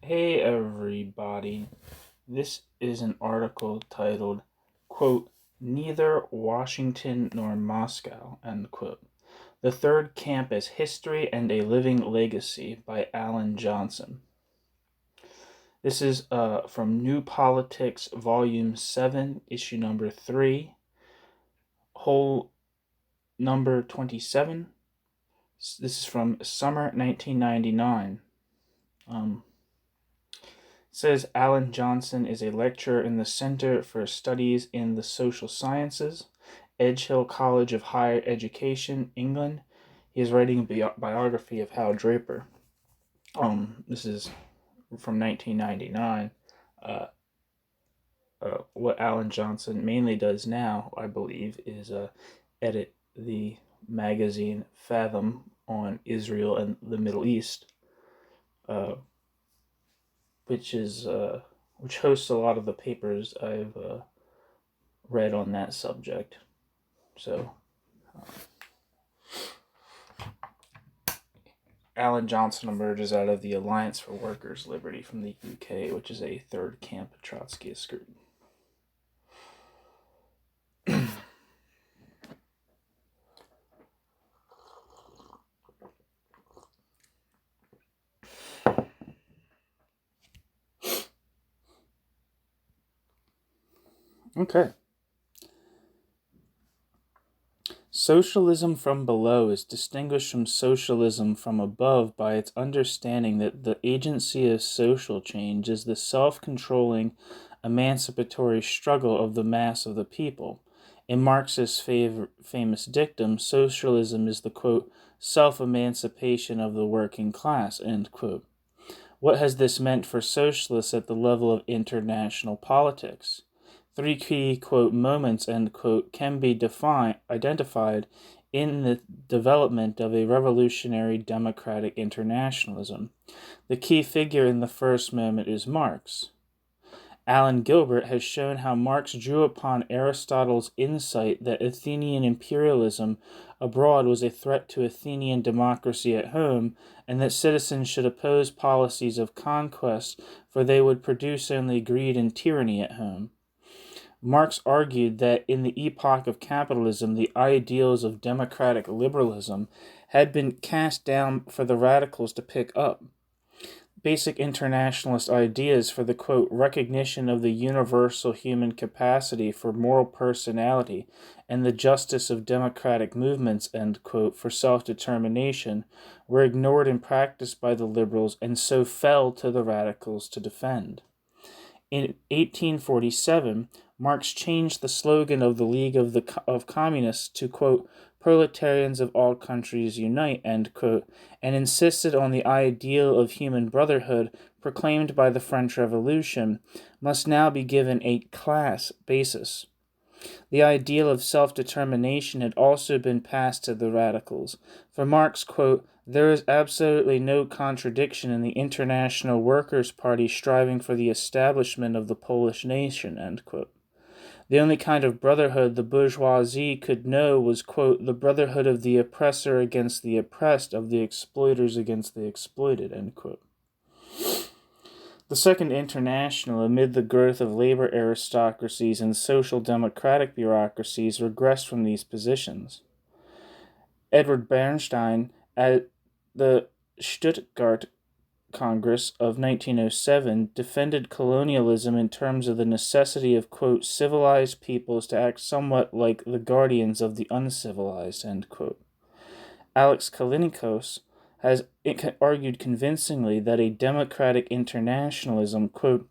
Hey everybody, this is an article titled, quote, Neither Washington nor Moscow, end quote. The Third Campus, History and a Living Legacy by Alan Johnson. This is from New Politics, Volume 7, Issue Number 3, Whole Number 27. This is from Summer 1999. Says Alan Johnson is a lecturer in the Center for Studies in the Social Sciences, Edge Hill College of Higher Education, England. He is writing a biography of Hal Draper. This is from 1999. What Alan Johnson mainly does now, I believe, is edit the magazine Fathom on Israel and the Middle East. Which hosts a lot of the papers I've read on that subject. So, Alan Johnson emerges out of the Alliance for Workers' Liberty from the UK, which is a third camp Trotskyist group. Okay. Socialism from below is distinguished from socialism from above by its understanding that the agency of social change is the self-controlling, emancipatory struggle of the mass of the people. In Marx's famous dictum, socialism is the, quote, self-emancipation of the working class, end quote. What has this meant for socialists at the level of international politics? Three key, quote, moments, end quote, can be identified in the development of a revolutionary democratic internationalism. The key figure in the first moment is Marx. Alan Gilbert has shown how Marx drew upon Aristotle's insight that Athenian imperialism abroad was a threat to Athenian democracy at home, and that citizens should oppose policies of conquest, for they would produce only greed and tyranny at home. Marx argued that in the epoch of capitalism, the ideals of democratic liberalism had been cast down for the radicals to pick up. Basic internationalist ideas for the, quote, recognition of the universal human capacity for moral personality and the justice of democratic movements, end quote, for self-determination were ignored in practice by the liberals and so fell to the radicals to defend. In 1847, Marx changed the slogan of the League of Communists to, quote, Proletarians of all countries unite, end quote, and insisted on the ideal of human brotherhood proclaimed by the French Revolution must now be given a class basis. The ideal of self-determination had also been passed to the radicals. For Marx, quote, there is absolutely no contradiction in the International Workers' Party striving for the establishment of the Polish nation, end quote. The only kind of brotherhood the bourgeoisie could know was, quote, the brotherhood of the oppressor against the oppressed, of the exploiters against the exploited, end quote. The Second International, amid the growth of labor aristocracies and social democratic bureaucracies, regressed from these positions. Edward Bernstein, at the Stuttgart Congress of 1907, defended colonialism in terms of the necessity of, quote, civilized peoples to act somewhat like the guardians of the uncivilized, end quote. Alex Kalinikos has argued convincingly that a democratic internationalism, quote,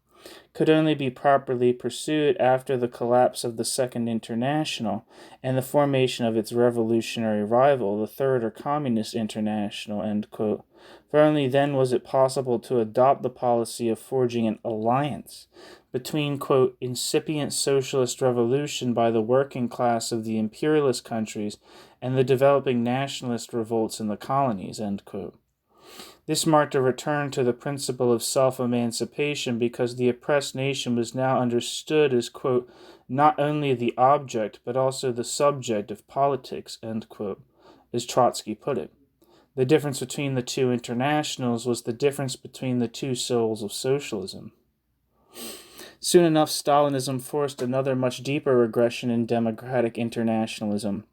could only be properly pursued after the collapse of the Second International and the formation of its revolutionary rival, the Third or Communist International, end quote. For only then was it possible to adopt the policy of forging an alliance between, quote, incipient socialist revolution by the working class of the imperialist countries and the developing nationalist revolts in the colonies, end quote. This marked a return to the principle of self-emancipation because the oppressed nation was now understood as, quote, not only the object but also the subject of politics, end quote, as Trotsky put it. The difference between the two internationals was the difference between the two souls of socialism. Soon enough, Stalinism forced another much deeper regression in democratic internationalism.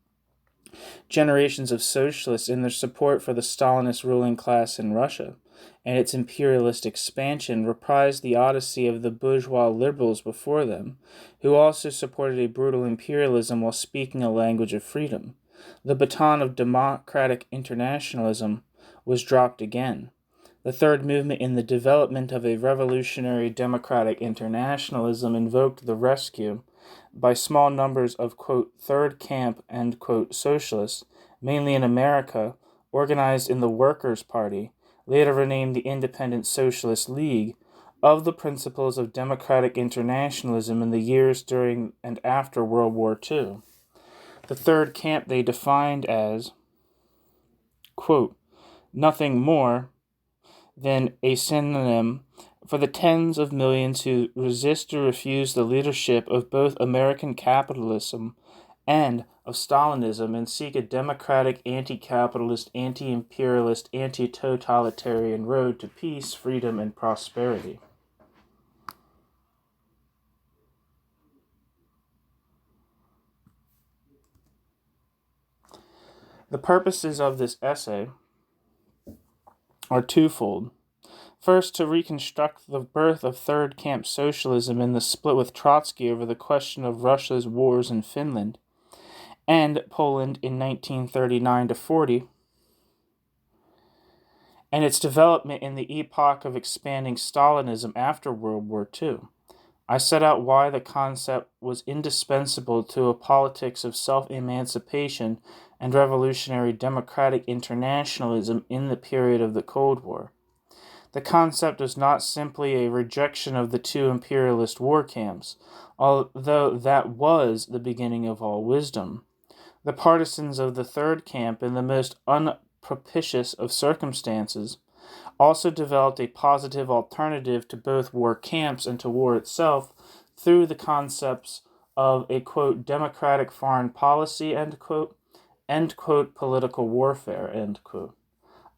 Generations of socialists, in their support for the Stalinist ruling class in Russia and its imperialist expansion, reprised the odyssey of the bourgeois liberals before them, who also supported a brutal imperialism while speaking a language of freedom. The baton of democratic internationalism was dropped again. The third movement in the development of a revolutionary democratic internationalism invoked the rescue by small numbers of, quote, third camp, end quote, socialists, mainly in America, organized in the Workers' Party, later renamed the Independent Socialist League, of the principles of democratic internationalism in the years during and after World War II. The third camp they defined as, quote, nothing more than a synonym for the tens of millions who resist or refuse the leadership of both American capitalism and of Stalinism and seek a democratic, anti-capitalist, anti-imperialist, anti-totalitarian road to peace, freedom, and prosperity. The purposes of this essay are twofold. First, to reconstruct the birth of third camp socialism and the split with Trotsky over the question of Russia's wars in Finland and Poland in 1939-40, and its development in the epoch of expanding Stalinism after World War II. I set out why the concept was indispensable to a politics of self-emancipation and revolutionary democratic internationalism in the period of the Cold War. The concept was not simply a rejection of the two imperialist war camps, although that was the beginning of all wisdom. The partisans of the third camp, in the most unpropitious of circumstances, also developed a positive alternative to both war camps and to war itself through the concepts of a, quote, democratic foreign policy, end quote, political warfare, end quote.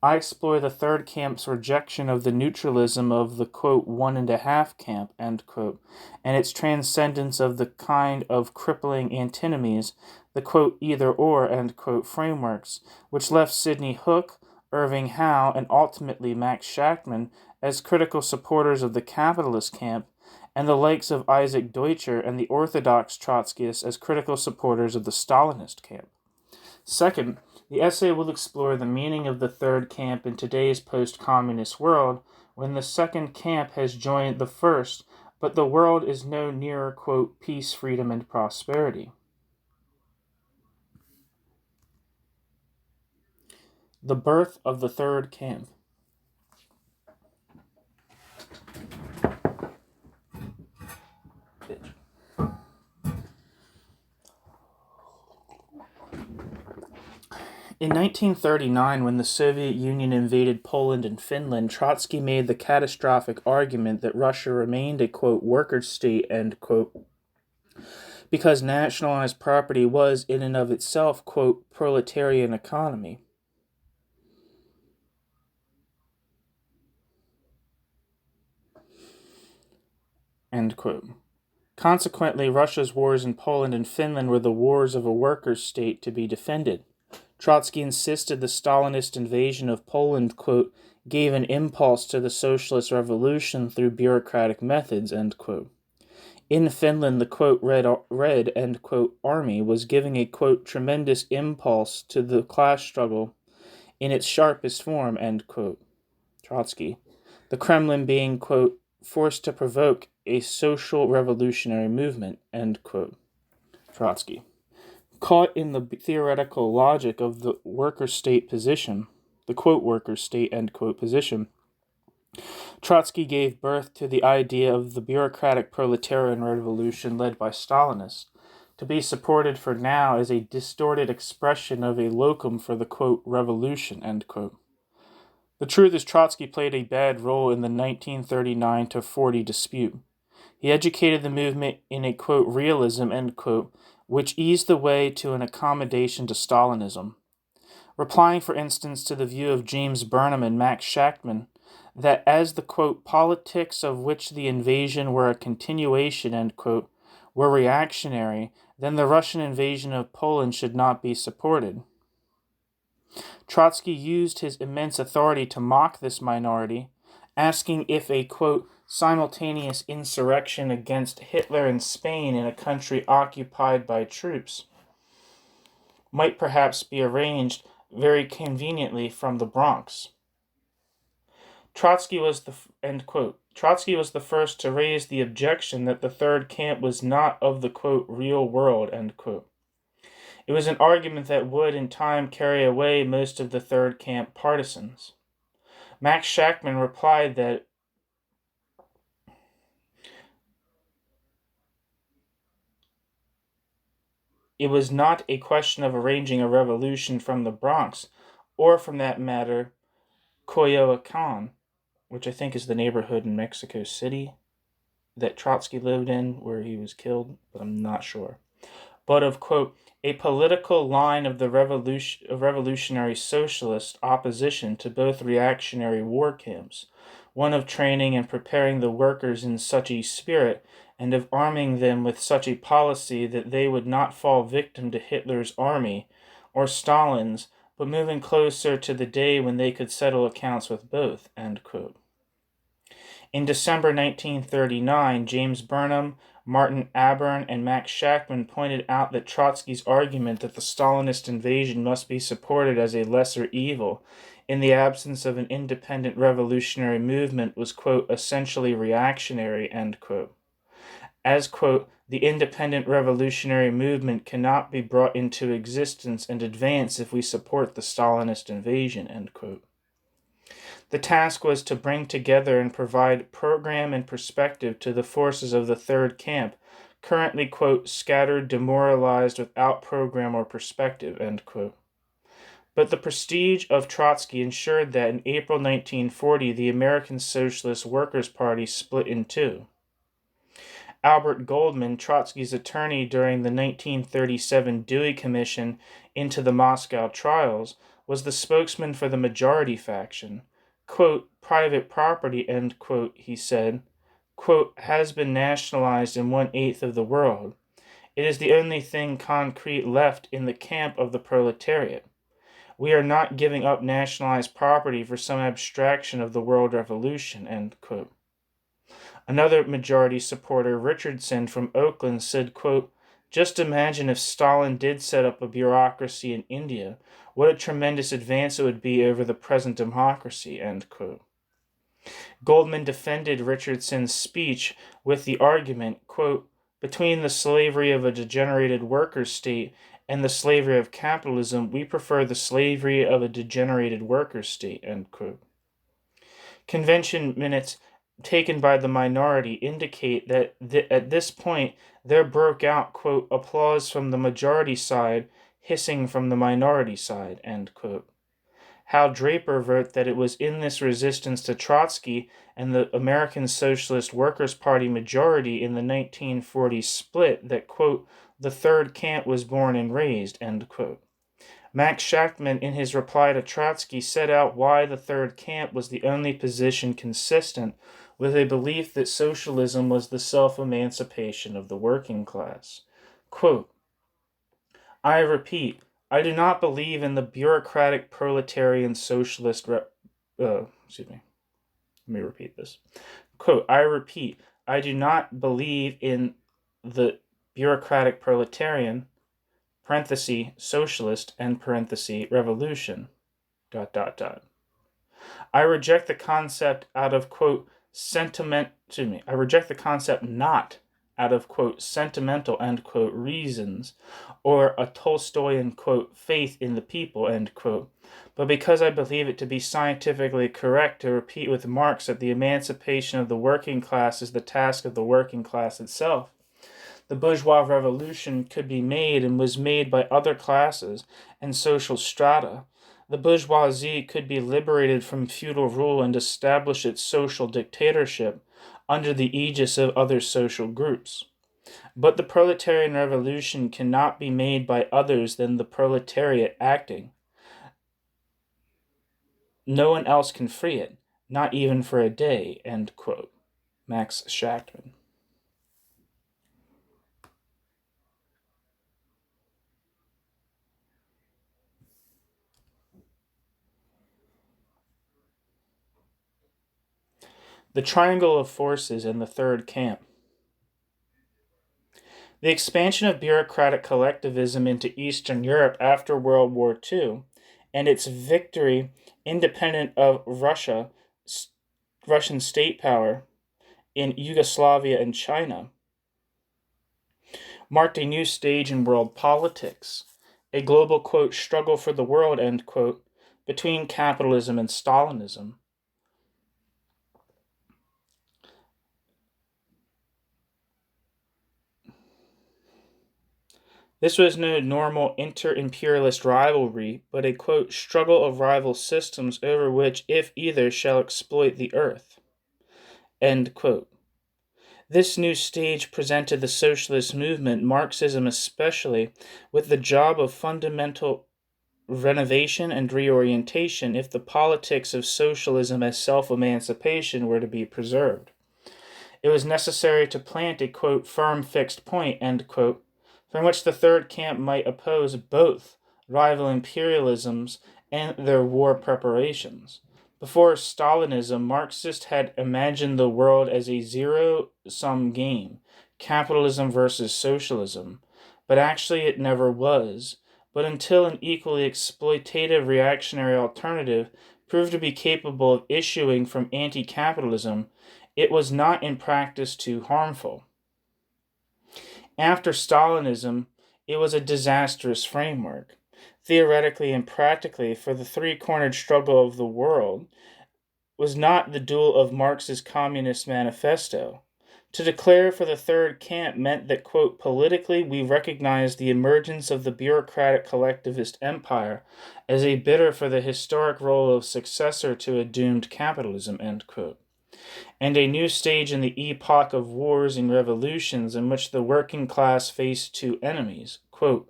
I explore the third camp's rejection of the neutralism of the, quote, one and a half camp, end quote, and its transcendence of the kind of crippling antinomies, the, quote, either or, end quote, frameworks, which left Sidney Hook, Irving Howe, and ultimately Max Shachtman as critical supporters of the capitalist camp, and the likes of Isaac Deutscher and the orthodox Trotskyists as critical supporters of the Stalinist camp. Second, the essay will explore the meaning of the third camp in today's post-communist world when the second camp has joined the first, but the world is no nearer, quote, peace, freedom, and prosperity. The birth of the third camp. In 1939, when the Soviet Union invaded Poland and Finland, Trotsky made the catastrophic argument that Russia remained a, quote, worker state, end quote, because nationalized property was, in and of itself, quote, proletarian economy. End quote. Consequently, Russia's wars in Poland and Finland were the wars of a workers' state to be defended. Trotsky insisted the Stalinist invasion of Poland, quote, gave an impulse to the socialist revolution through bureaucratic methods, end quote. In Finland, the, quote, red end quote, army was giving a, quote, tremendous impulse to the class struggle in its sharpest form, end quote. Trotsky. The Kremlin being, quote, forced to provoke a social revolutionary movement, end quote. Trotsky. Caught in the theoretical logic of the worker state position, the, quote, worker state, end quote, position, Trotsky gave birth to the idea of the bureaucratic proletarian revolution led by Stalinists, to be supported for now as a distorted expression of a locum for the, quote, revolution, end quote. The truth is Trotsky played a bad role in the 1939-40 dispute. He educated the movement in a, quote, realism, end quote, which eased the way to an accommodation to Stalinism. replying, for instance, to the view of James Burnham and Max Shachtman, that as the, quote, politics of which the invasion were a continuation, end quote, were reactionary, then the Russian invasion of Poland should not be supported. Trotsky used his immense authority to mock this minority, asking if a, quote, simultaneous insurrection against Hitler in Spain in a country occupied by troops might perhaps be arranged very conveniently from the Bronx. Trotsky was the end quote. Trotsky was the first to raise the objection that the third camp was not of the, quote, real world, end quote. It was an argument that would in time carry away most of the third camp partisans. Max Shachtman replied that it was not a question of arranging a revolution from the Bronx, or from that matter, Coyoacán, which I think is the neighborhood in Mexico City that Trotsky lived in where he was killed, but I'm not sure. But of, quote, a political line of the revolutionary socialist opposition to both reactionary war camps, one of training and preparing the workers in such a spirit, and of arming them with such a policy that they would not fall victim to Hitler's army or Stalin's, but moving closer to the day when they could settle accounts with both, end quote. In December 1939, James Burnham, Martin Aburn, and Max Shachtman pointed out that Trotsky's argument that the Stalinist invasion must be supported as a lesser evil in the absence of an independent revolutionary movement was, quote, essentially reactionary, end quote. As, quote, the independent revolutionary movement cannot be brought into existence and advance if we support the Stalinist invasion, end quote. The task was to bring together and provide program and perspective to the forces of the third camp, currently, quote, scattered, demoralized, without program or perspective, end quote. But the prestige of Trotsky ensured that in April 1940 the American Socialist Workers' Party split in two. Albert Goldman, Trotsky's attorney during the 1937 Dewey Commission into the Moscow trials, was the spokesman for the majority faction. Quote, private property, end quote, he said, quote, has been nationalized in 1/8 of the world. It is the only thing concrete left in the camp of the proletariat. We are not giving up nationalized property for some abstraction of the world revolution, end quote. Another majority supporter, Richardson from Oakland, said, quote, just imagine if Stalin did set up a bureaucracy in India, what a tremendous advance it would be over the present democracy, end quote. Goldman defended Richardson's speech with the argument, quote, between the slavery of a degenerated workers' state and the slavery of capitalism, we prefer the slavery of a degenerated workers' state, end quote. Convention minutes taken by the minority indicate that at this point there broke out, quote, applause from the majority side, hissing from the minority side, end quote. Hal Draper wrote that it was in this resistance to Trotsky and the American Socialist Workers' Party majority in the 1940 split that, quote, the third camp was born and raised, end quote. Max Shachtman, in his reply to Trotsky, set out why the third camp was the only position consistent with a belief that socialism was the self-emancipation of the working class. Quote, I repeat, I do not believe in the bureaucratic proletarian socialist Let me repeat this. Quote, I repeat, I do not believe in the bureaucratic proletarian, parenthesis, socialist, and parenthesis, revolution, ... I reject the concept out of, quote, I reject the concept not out of, quote, sentimental, end quote, reasons, or a Tolstoyan, quote, faith in the people, end quote, but because I believe it to be scientifically correct to repeat with Marx that the emancipation of the working class is the task of the working class itself. The bourgeois revolution could be made and was made by other classes and social strata. The bourgeoisie could be liberated from feudal rule and establish its social dictatorship under the aegis of other social groups. But the proletarian revolution cannot be made by others than the proletariat acting. No one else can free it, not even for a day, end quote. Max Shachtman. The triangle of forces in the third camp. The expansion of bureaucratic collectivism into Eastern Europe after World War II and its victory independent of Russian state power in Yugoslavia and China marked a new stage in world politics, a global, quote, struggle for the world, end quote, between capitalism and Stalinism. This was no normal inter-imperialist rivalry, but a, quote, struggle of rival systems over which, if either, shall exploit the earth, end quote. This new stage presented the socialist movement, Marxism especially, with the job of fundamental renovation and reorientation if the politics of socialism as self-emancipation were to be preserved. It was necessary to plant a, quote, firm fixed point, end quote, from which the third camp might oppose both rival imperialisms and their war preparations. Before Stalinism, Marxists had imagined the world as a zero-sum game, capitalism versus socialism, but actually it never was. But until an equally exploitative reactionary alternative proved to be capable of issuing from anti-capitalism, it was not in practice too harmful. After Stalinism, it was a disastrous framework. Theoretically and practically, for the three-cornered struggle of the world was not the duel of Marx's Communist Manifesto. To declare for the third camp meant that, quote, politically we recognized the emergence of the bureaucratic collectivist empire as a bidder for the historic role of successor to a doomed capitalism, end quote, and a new stage in the epoch of wars and revolutions in which the working class faced two enemies, quote,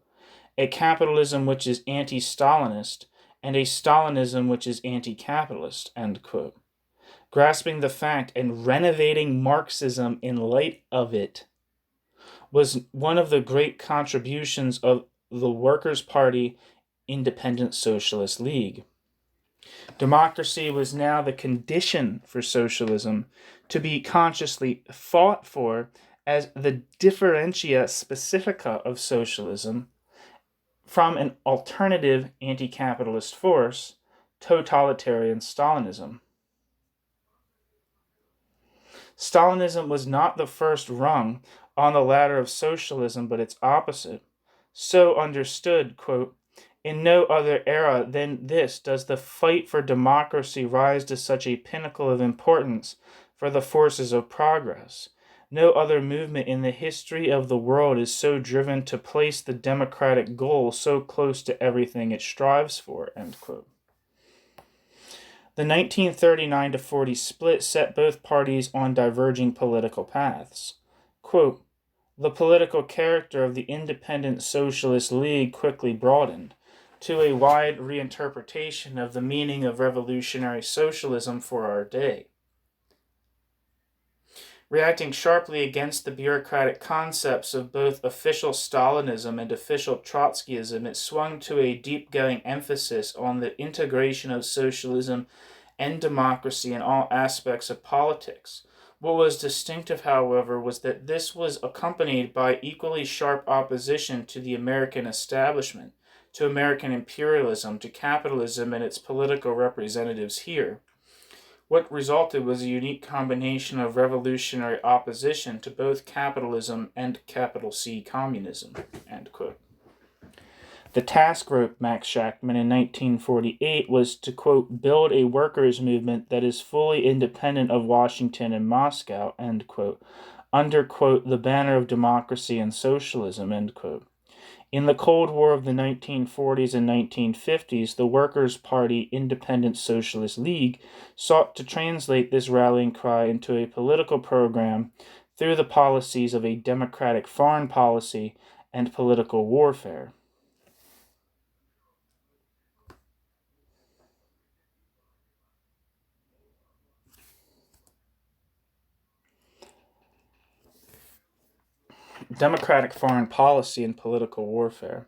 a capitalism which is anti-Stalinist and a Stalinism which is anti-capitalist, end quote. Grasping the fact and renovating Marxism in light of it was one of the great contributions of the Workers' Party Independent Socialist League. Democracy was now the condition for socialism to be consciously fought for as the differentia specifica of socialism from an alternative anti-capitalist force, totalitarian Stalinism. Stalinism was not the first rung on the ladder of socialism, but its opposite. So understood, quote, in no other era than this does the fight for democracy rise to such a pinnacle of importance for the forces of progress. No other movement in the history of the world is so driven to place the democratic goal so close to everything it strives for, end quote. The 1939-40 split set both parties on diverging political paths. Quote, the political character of the Independent Socialist League quickly broadened to a wide reinterpretation of the meaning of revolutionary socialism for our day. Reacting sharply against the bureaucratic concepts of both official Stalinism and official Trotskyism, it swung to a deep-going emphasis on the integration of socialism and democracy in all aspects of politics. What was distinctive, however, was that this was accompanied by equally sharp opposition to the American establishment, to American imperialism, to capitalism and its political representatives here. What resulted was a unique combination of revolutionary opposition to both capitalism and capital C communism, end quote. The task, wrote Max Shachtman in 1948, was to, quote, build a workers' movement that is fully independent of Washington and Moscow, end quote, under, quote, the banner of democracy and socialism, end quote. In the Cold War of the 1940s and 1950s, the Workers' Party Independent Socialist League sought to translate this rallying cry into a political program through the policies of a democratic foreign policy and political warfare. Democratic foreign policy and political warfare.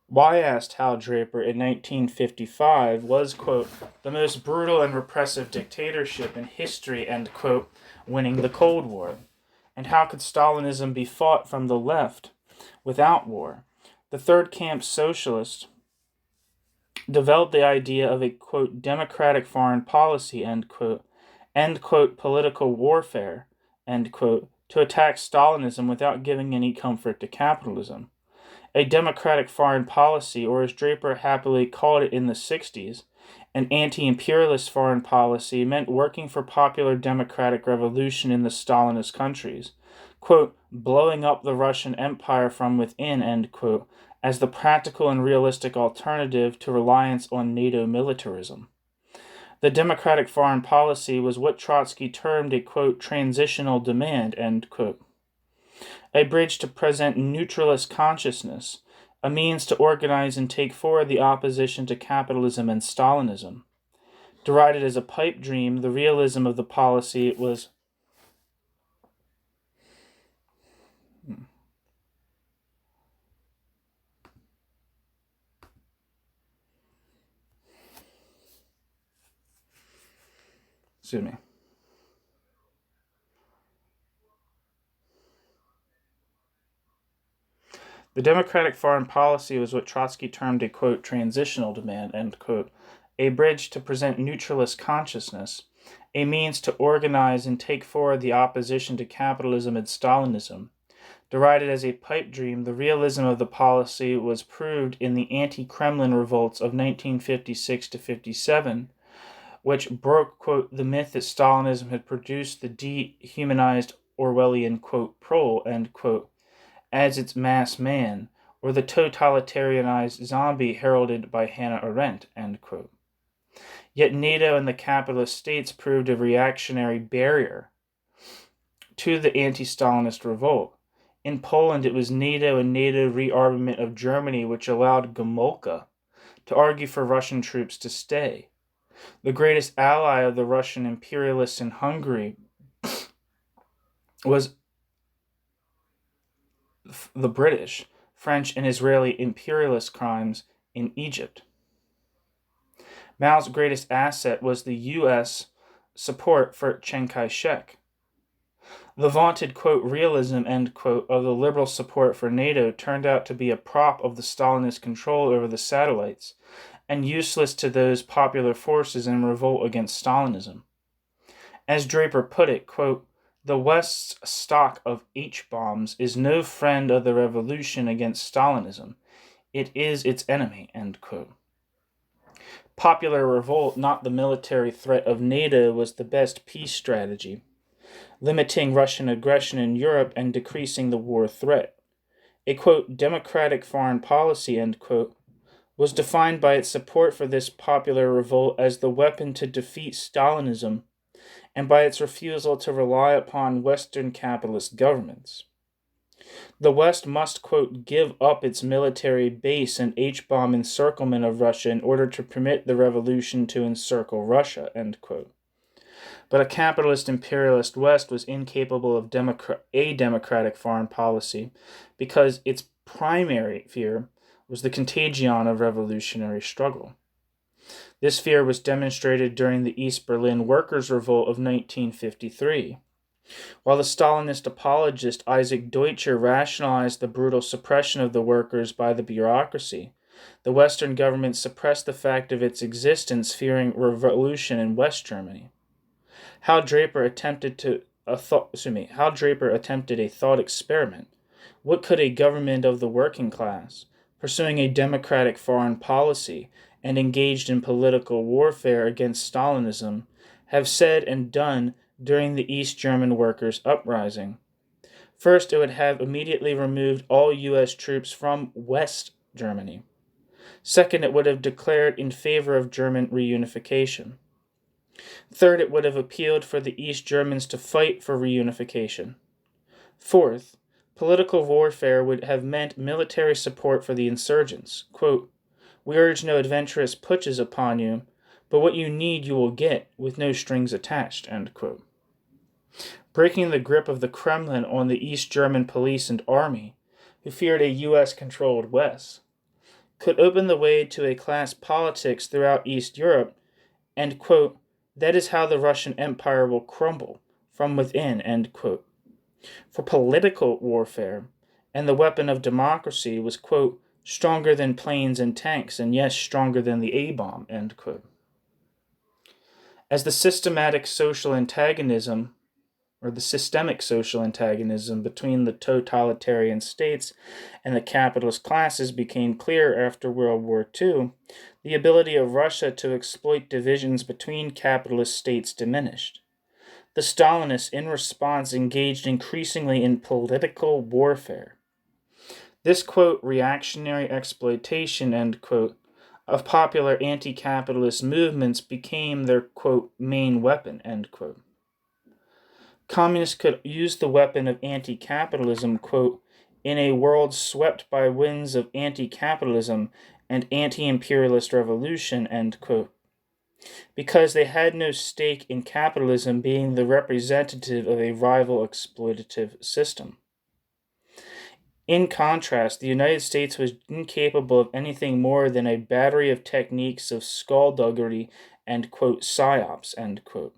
Why, asked Hal Draper in 1955, was, quote, the most brutal and repressive dictatorship in history, end quote, winning the Cold War? And how could Stalinism be fought from the left without war? The third camp socialists developed the idea of a, quote, democratic foreign policy, end quote, political warfare, end quote, to attack Stalinism without giving any comfort to capitalism. A democratic foreign policy, or as Draper happily called it in the 60s, an anti-imperialist foreign policy, meant working for popular democratic revolution in the Stalinist countries, quote, blowing up the Russian Empire from within, end quote, as the practical and realistic alternative to reliance on NATO militarism. The democratic foreign policy was what Trotsky termed a, quote, transitional demand, end quote. A bridge to present neutralist consciousness, a means to organize and take forward the opposition to capitalism and Stalinism. Derided as a pipe dream, the realism of the policy was The democratic foreign policy was what Trotsky termed a, quote, transitional demand, end quote, a bridge to present neutralist consciousness, a means to organize and take forward the opposition to capitalism and Stalinism. Derided as a pipe dream, the realism of the policy was proved in the anti-Kremlin revolts of 1956 to 57, which broke, quote, the myth that Stalinism had produced the dehumanized Orwellian, quote, prole, end quote, as its mass man, or the totalitarianized zombie heralded by Hannah Arendt, end quote. Yet NATO and the capitalist states proved a reactionary barrier to the anti-Stalinist revolt. In Poland, it was NATO and NATO rearmament of Germany which allowed Gomulka to argue for Russian troops to stay. The greatest ally of the Russian imperialists in Hungary was the British, French, and Israeli imperialist crimes in Egypt. Mao's greatest asset was the U.S. support for Chiang Kai-shek. The vaunted, quote, realism, end quote, of the liberal support for NATO turned out to be a prop of the Stalinist control over the satellites, and useless to those popular forces in revolt against Stalinism. As Draper put it, quote, the West's stock of H-bombs is no friend of the revolution against Stalinism. It is its enemy, end quote. Popular revolt, not the military threat of NATO, was the best peace strategy, limiting Russian aggression in Europe and decreasing the war threat. A, quote, democratic foreign policy, end quote, was defined by its support for this popular revolt as the weapon to defeat Stalinism, and by its refusal to rely upon Western capitalist governments. The West must, quote, give up its military base and H-bomb encirclement of Russia in order to permit the revolution to encircle Russia, end quote. But a capitalist imperialist West was incapable of a democratic foreign policy because its primary fear was the contagion of revolutionary struggle. This fear was demonstrated during the East Berlin Workers' Revolt of 1953. While the Stalinist apologist Isaac Deutscher rationalized the brutal suppression of the workers by the bureaucracy, the Western government suppressed the fact of its existence, fearing revolution in West Germany. Hal Draper attempted a thought experiment. What could a government of the working class, pursuing a democratic foreign policy and engaged in political warfare against Stalinism, have said and done during the East German workers' uprising? First, it would have immediately removed all U.S. troops from West Germany. Second, it would have declared in favor of German reunification. Third, it would have appealed for the East Germans to fight for reunification. Fourth, political warfare would have meant military support for the insurgents. Quote, we urge no adventurous putsches upon you, but what you need you will get, with no strings attached, end quote. breaking the grip of the Kremlin on the East German police and army, who feared a U.S.-controlled West, could open the way to a class politics throughout East Europe, and, quote, that is how the Russian Empire will crumble, from within, end quote. For political warfare, and the weapon of democracy was, quote, stronger than planes and tanks, and yes, stronger than the A-bomb, end quote. As the systemic social antagonism between the totalitarian states and the capitalist classes became clear after World War II, the ability of Russia to exploit divisions between capitalist states diminished. The Stalinists, in response, engaged increasingly in political warfare. This, quote, reactionary exploitation, end quote, of popular anti-capitalist movements became their, quote, main weapon, end quote. Communists could use the weapon of anti-capitalism, quote, in a world swept by winds of anti-capitalism and anti-imperialist revolution, end quote, because they had no stake in capitalism being the representative of a rival exploitative system. In contrast, the United States was incapable of anything more than a battery of techniques of skullduggery and, quote, psyops, end quote.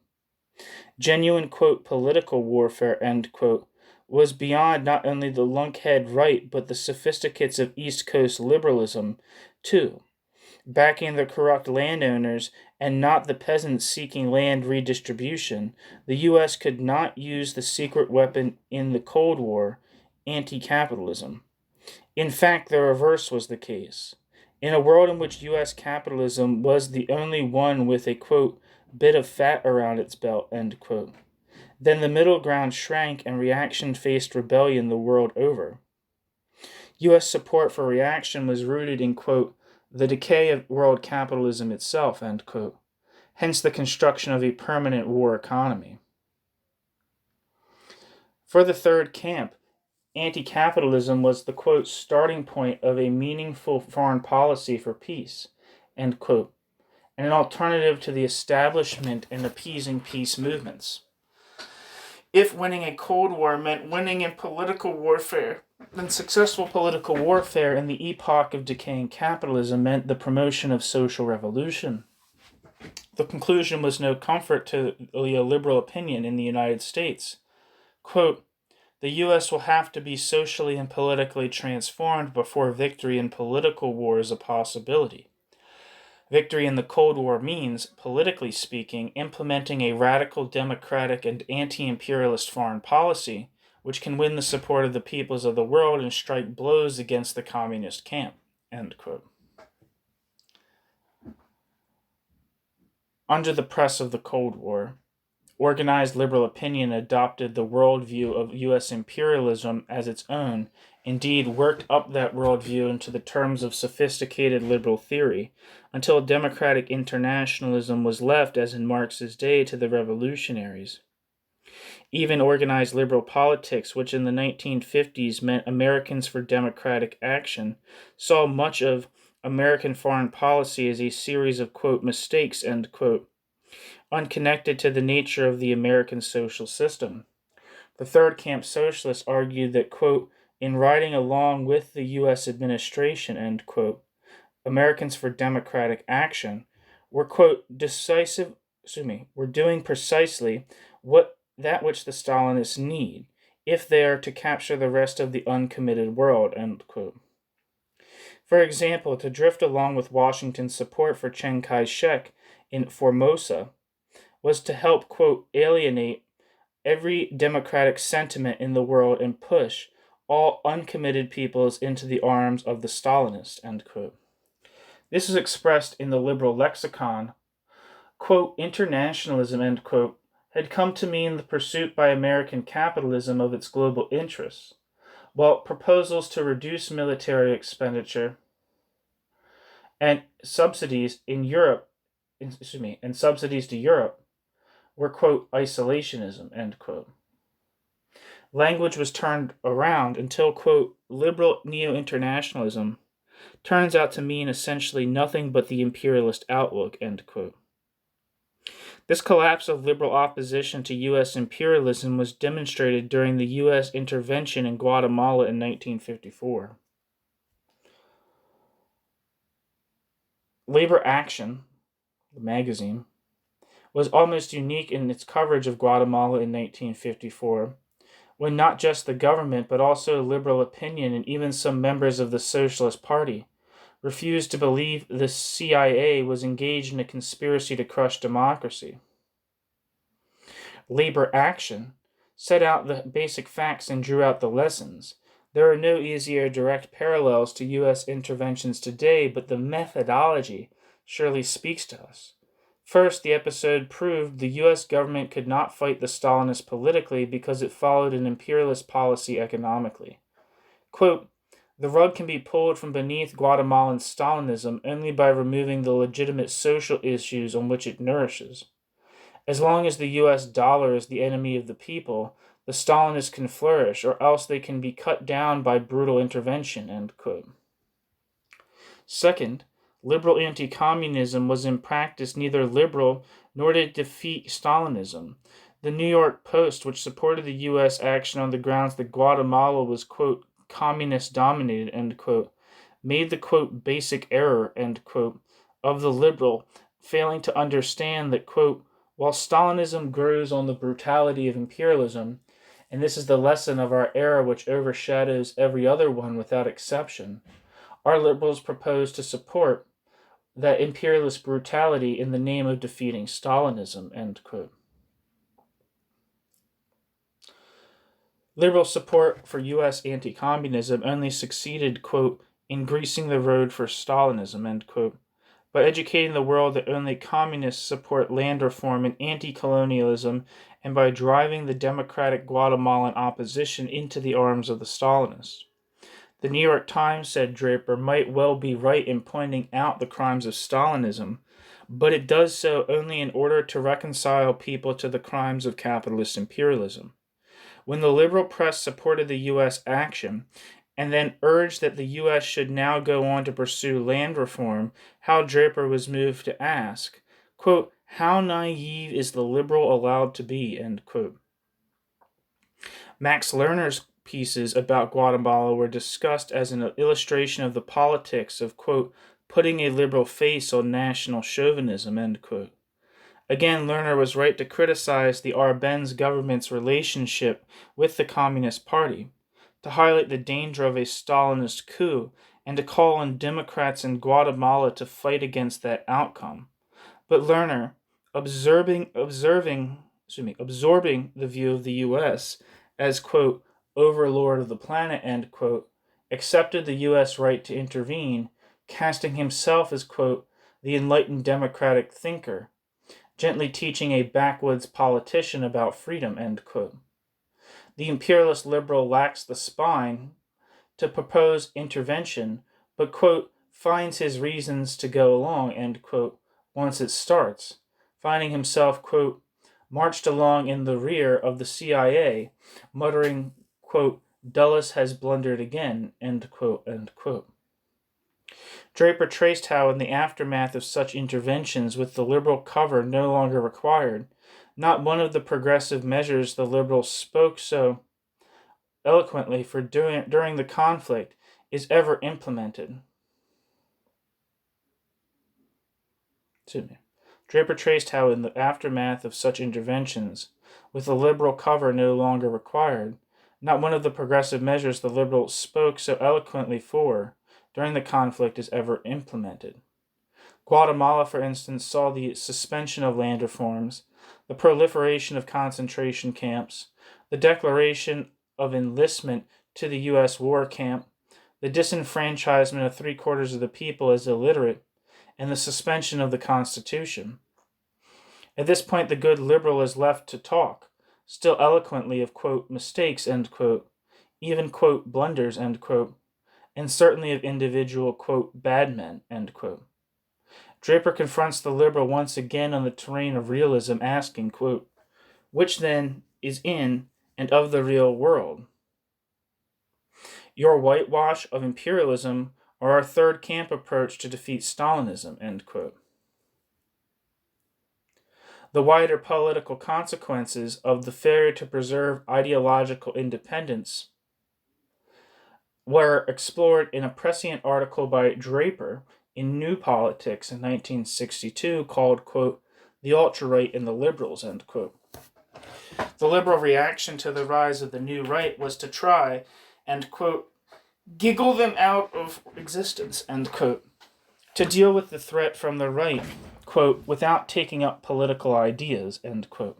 Genuine, quote, political warfare, end quote, was beyond not only the lunkhead right, but the sophisticates of East Coast liberalism, too, backing the corrupt landowners and not the peasants seeking land redistribution. The U.S. could not use the secret weapon in the Cold War, anti-capitalism. In fact, the reverse was the case. In a world in which U.S. capitalism was the only one with a, quote, bit of fat around its belt, end quote, then the middle ground shrank and reaction faced rebellion the world over. U.S. support for reaction was rooted in, quote, the decay of world capitalism itself, end quote, hence the construction of a permanent war economy. For the third camp, anti-capitalism was the, quote, starting point of a meaningful foreign policy for peace, end quote, and an alternative to the establishment and appeasing peace movements. If winning a Cold War meant winning in political warfare, then successful political warfare in the epoch of decaying capitalism meant the promotion of social revolution. The conclusion was no comfort to the liberal opinion in the United States. Quote, the U.S. will have to be socially and politically transformed before victory in political war is a possibility. Victory in the Cold War means, politically speaking, implementing a radical democratic and anti-imperialist foreign policy, which can win the support of the peoples of the world and strike blows against the communist camp, end quote. Under the press of the Cold War, organized liberal opinion adopted the worldview of U.S. imperialism as its own, indeed worked up that worldview into the terms of sophisticated liberal theory, until democratic internationalism was left, as in Marx's day, to the revolutionaries. Even organized liberal politics, which in the 1950s meant Americans for Democratic Action, saw much of American foreign policy as a series of, quote, mistakes, end quote, unconnected to the nature of the American social system. The third camp socialists argued that, quote, in riding along with the U.S. administration, end quote, Americans for Democratic Action were, quote, were doing precisely that which the Stalinists need, if they are to capture the rest of the uncommitted world, end quote. For example, to drift along with Washington's support for Chiang Kai-shek in Formosa was to help, quote, alienate every democratic sentiment in the world and push all uncommitted peoples into the arms of the Stalinists, end quote. This is expressed in the liberal lexicon. Quote, internationalism, end quote, had come to mean the pursuit by American capitalism of its global interests, while proposals to reduce military expenditure and subsidies to Europe were, quote, isolationism, end quote. Language was turned around until, quote, liberal neo-internationalism turns out to mean essentially nothing but the imperialist outlook, end quote. This collapse of liberal opposition to U.S. imperialism was demonstrated during the U.S. intervention in Guatemala in 1954. Labor Action, the magazine, was almost unique in its coverage of Guatemala in 1954, when not just the government but also liberal opinion and even some members of the Socialist Party refused to believe the CIA was engaged in a conspiracy to crush democracy. Labor Action set out the basic facts and drew out the lessons. There are no easy or direct parallels to U.S. interventions today, but the methodology surely speaks to us. First, the episode proved the U.S. government could not fight the Stalinists politically because it followed an imperialist policy economically. Quote, the rug can be pulled from beneath Guatemalan Stalinism only by removing the legitimate social issues on which it nourishes. As long as the U.S. dollar is the enemy of the people, the Stalinists can flourish, or else they can be cut down by brutal intervention, end quote. Second, liberal anti-communism was in practice neither liberal nor did it defeat Stalinism. The New York Post, which supported the U.S. action on the grounds that Guatemala was, quote, communist-dominated, end quote, made the, quote, basic error, end quote, of the liberal, failing to understand that, quote, while Stalinism grows on the brutality of imperialism, and this is the lesson of our era which overshadows every other one without exception, our liberals propose to support that imperialist brutality in the name of defeating Stalinism, end quote. Liberal support for U.S. anti-communism only succeeded, quote, in greasing the road for Stalinism, end quote, by educating the world that only communists support land reform and anti-colonialism, and by driving the democratic Guatemalan opposition into the arms of the Stalinists. The New York Times, said Draper, might well be right in pointing out the crimes of Stalinism, but it does so only in order to reconcile people to the crimes of capitalist imperialism. When the liberal press supported the U.S. action, and then urged that the U.S. should now go on to pursue land reform, Hal Draper was moved to ask, quote, how naive is the liberal allowed to be, end quote. Max Lerner's pieces about Guatemala were discussed as an illustration of the politics of, quote, putting a liberal face on national chauvinism, end quote. Again, Lerner was right to criticize the Arbenz government's relationship with the Communist Party, to highlight the danger of a Stalinist coup, and to call on Democrats in Guatemala to fight against that outcome. But Lerner, absorbing the view of the U.S. as, quote, overlord of the planet, end quote, accepted the U.S. right to intervene, casting himself as, quote, the enlightened democratic thinker, gently teaching a backwoods politician about freedom, end quote. The imperialist liberal lacks the spine to propose intervention, but, quote, finds his reasons to go along, end quote, once it starts, finding himself, quote, marched along in the rear of the CIA, muttering, quote, Dulles has blundered again, end quote, end quote. Draper traced how, in the aftermath of such interventions, with the liberal cover no longer required, not one of the progressive measures the liberals spoke so eloquently for during the conflict is ever implemented. Draper traced how, in the aftermath of such interventions, with the liberal cover no longer required, not one of the progressive measures the liberals spoke so eloquently for during the conflict is ever implemented. Guatemala, for instance, saw the suspension of land reforms, the proliferation of concentration camps, the declaration of enlistment to the U.S. war camp, the disenfranchisement of 3/4 of the people as illiterate, and the suspension of the Constitution. At this point, the good liberal is left to talk, still eloquently, of, quote, mistakes, end quote, even, quote, blunders, end quote, and certainly of individual, quote, bad men, end quote. Draper confronts the liberal once again on the terrain of realism, asking, quote, which then is in and of the real world? Your whitewash of imperialism or our third camp approach to defeat Stalinism, end quote. The wider political consequences of the failure to preserve ideological independence were explored in a prescient article by Draper in New Politics in 1962 called, quote, "The Ultra-Right and the Liberals," end quote. The liberal reaction to the rise of the new right was to try and, quote, "giggle them out of existence," end quote, to deal with the threat from the right, quote, "without taking up political ideas," end quote.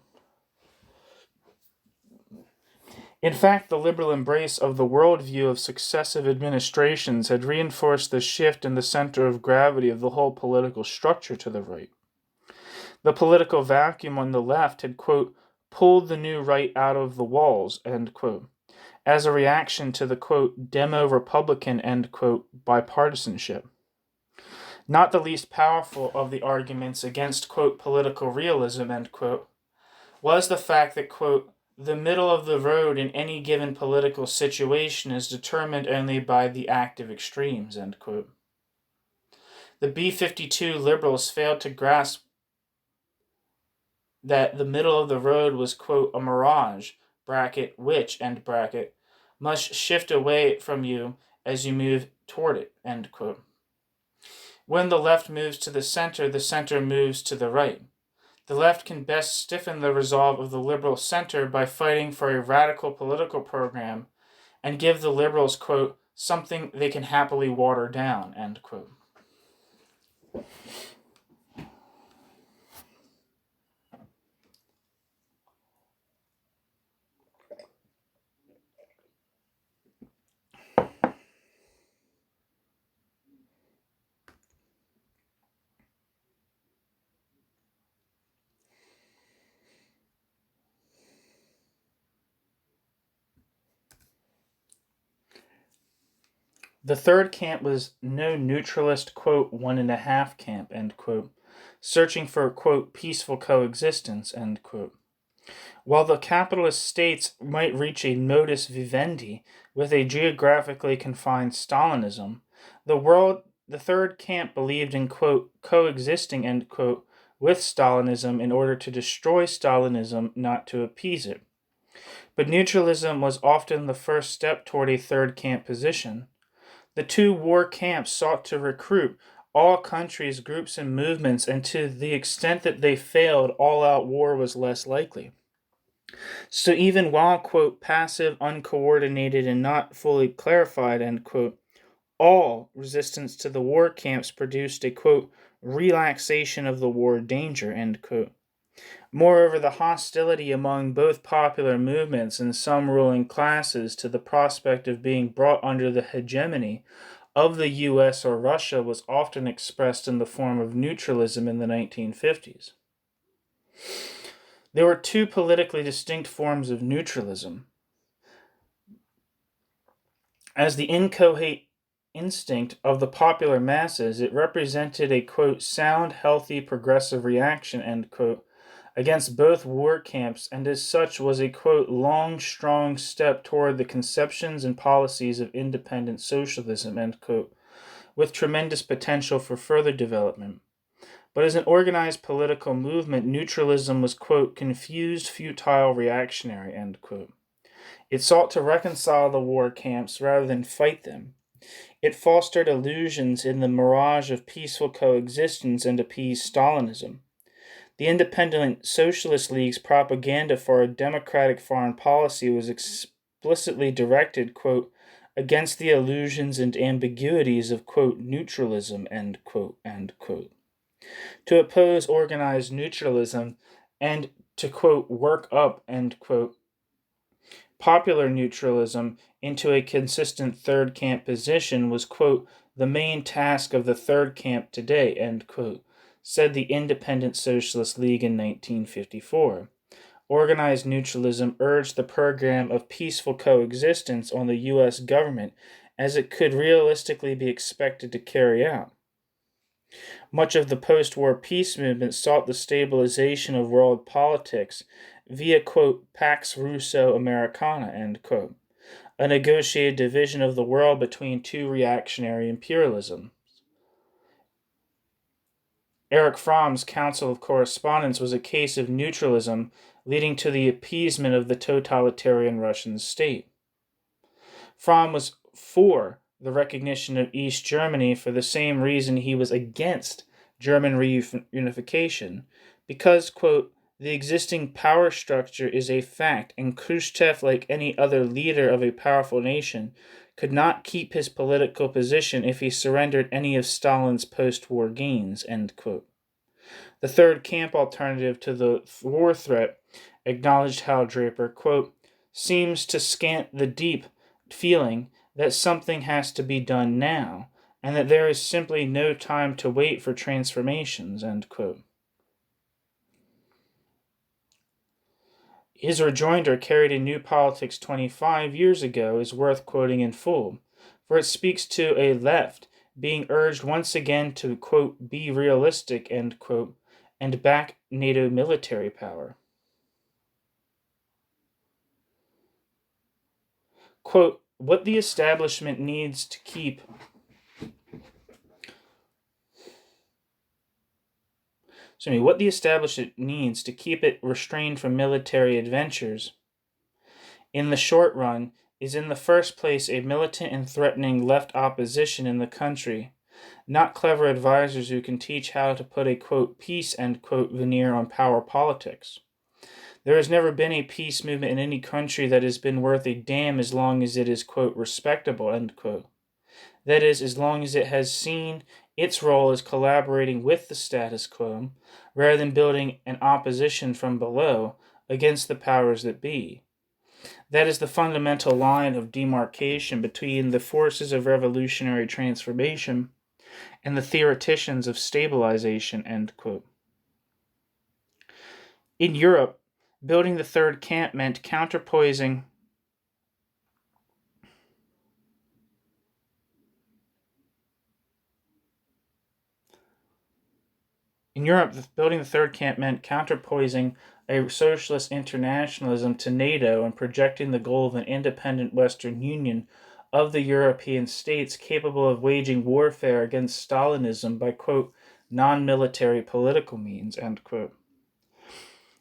In fact, the liberal embrace of the worldview of successive administrations had reinforced the shift in the center of gravity of the whole political structure to the right. The political vacuum on the left had, quote, "pulled the new right out of the walls," end quote, as a reaction to the, quote, "demo-Republican," end quote, bipartisanship. Not the least powerful of the arguments against, quote, "political realism," end quote, was the fact that, quote, "the middle of the road in any given political situation is determined only by the active extremes," end quote. The B-52 liberals failed to grasp that the middle of the road was, quote, "a mirage," bracket, "which," end bracket, "must shift away from you as you move toward it," end quote. When the left moves to the center moves to the right. The left can best stiffen the resolve of the liberal center by fighting for a radical political program and give the liberals, quote, "something they can happily water down," end quote. The third camp was no neutralist, quote, "one and a half" camp, end quote, searching for, quote, "peaceful coexistence," end quote. While the capitalist states might reach a modus vivendi with a geographically confined Stalinism, the third camp believed in, quote, "coexisting," end quote, with Stalinism in order to destroy Stalinism, not to appease it. But neutralism was often the first step toward a third camp position. The two war camps sought to recruit all countries, groups, and movements, and to the extent that they failed, all-out war was less likely. So even while, quote, "passive, uncoordinated, and not fully clarified," end quote, all resistance to the war camps produced a, quote, "relaxation of the war danger," end quote. Moreover, the hostility among both popular movements and some ruling classes to the prospect of being brought under the hegemony of the US or Russia was often expressed in the form of neutralism in the 1950s. There were two politically distinct forms of neutralism. As the inchoate instinct of the popular masses, it represented a, quote, "sound, healthy, progressive reaction," end quote, against both war camps, and as such was a, quote, "long, strong step toward the conceptions and policies of independent socialism," end quote, with tremendous potential for further development. But as an organized political movement, neutralism was, quote, "confused, futile, reactionary," end quote. It sought to reconcile the war camps rather than fight them. It fostered illusions in the mirage of peaceful coexistence and appeased Stalinism. The independent socialist league's propaganda for a democratic foreign policy was explicitly directed, quote, "against the illusions and ambiguities of, quote, neutralism," end quote, end quote. To oppose organized neutralism and to, quote, "work up," end quote, popular neutralism into a consistent third camp position was, quote, "the main task of the third camp today," end quote, said the Independent Socialist League in 1954. Organized neutralism urged the program of peaceful coexistence on the U.S. government as it could realistically be expected to carry out. Much of the post-war peace movement sought the stabilization of world politics via, quote, "pax Russo-Americana," end quote, a negotiated division of the world between two reactionary imperialisms. Erich Fromm's Council of Correspondence was a case of neutralism leading to the appeasement of the totalitarian Russian state. Fromm was for the recognition of East Germany for the same reason he was against German reunification, because, quote, the existing power structure is a fact, and Khrushchev, like any other leader of a powerful nation, could not keep his political position if he surrendered any of Stalin's post-war gains, end quote. The third camp alternative to the war threat, acknowledged Hal Draper, quote, seems to scant the deep feeling that something has to be done now, and that there is simply no time to wait for transformations, end quote. His rejoinder, carried in New Politics 25 years ago, is worth quoting in full, for it speaks to a left being urged once again to, quote, be realistic, end quote, and back NATO military power. Quote, what the establishment needs to keep what the establishment needs to keep it restrained from military adventures in the short run is in the first place a militant and threatening left opposition in the country, not clever advisors who can teach how to put a, quote, peace, end quote, veneer on power politics. There has never been a peace movement in any country that has been worth a damn as long as it is, quote, respectable, end quote. That is, as long as it has seen its role as collaborating with the status quo, rather than building an opposition from below against the powers that be. That is the fundamental line of demarcation between the forces of revolutionary transformation and the theoreticians of stabilization, end quote. In Europe, building the third camp meant counterpoising a socialist internationalism to NATO and projecting the goal of an independent Western Union of the European states capable of waging warfare against Stalinism by, quote, non-military political means, end quote.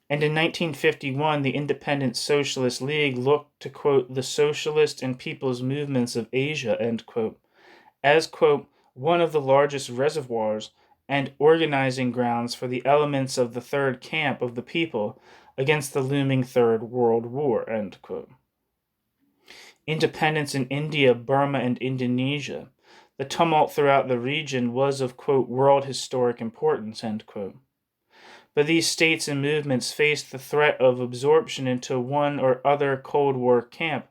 And in 1951, the Independent Socialist League looked to, quote, the socialist and people's movements of Asia, end quote, as, quote, one of the largest reservoirs and organizing grounds for the elements of the third camp of the people against the looming Third World War, end quote. Independence in India, Burma, and Indonesia. The tumult throughout the region was of, quote, world historic importance, end quote. But these states and movements faced the threat of absorption into one or other Cold War camp,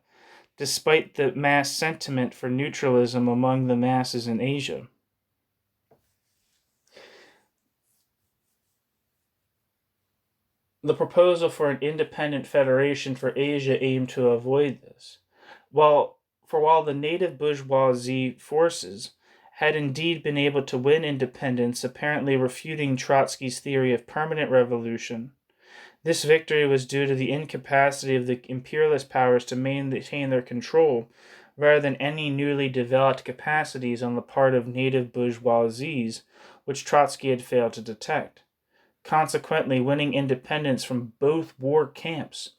despite the mass sentiment for neutralism among the masses in Asia. The proposal for an independent federation for Asia aimed to avoid this. While the native bourgeoisie forces had indeed been able to win independence, apparently refuting Trotsky's theory of permanent revolution, this victory was due to the incapacity of the imperialist powers to maintain their control, rather than any newly developed capacities on the part of native bourgeoisies, which Trotsky had failed to detect. Consequently, winning independence from both war camps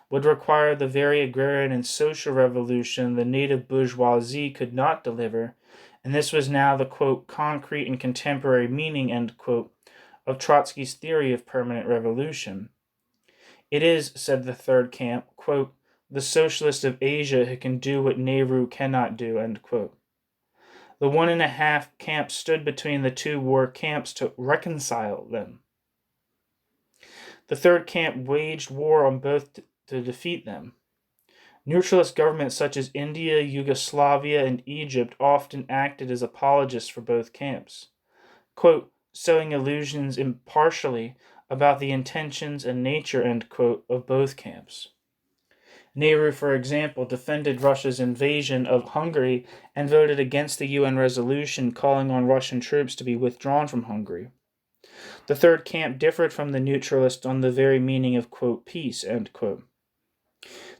would require the very agrarian and social revolution the native bourgeoisie could not deliver, and this was now the, quote, concrete and contemporary meaning, end quote, of Trotsky's theory of permanent revolution. It is, said the third camp, quote, the socialist of Asia who can do what Nehru cannot do, end quote. The 1.5 camps stood between the two war camps to reconcile them. The third camp waged war on both to defeat them. Neutralist governments such as India, Yugoslavia, and Egypt often acted as apologists for both camps, quote, sowing illusions impartially about the intentions and nature, end quote, of both camps. Nehru, for example, defended Russia's invasion of Hungary and voted against the UN resolution calling on Russian troops to be withdrawn from Hungary. The third camp differed from the neutralists on the very meaning of, quote, peace, end quote.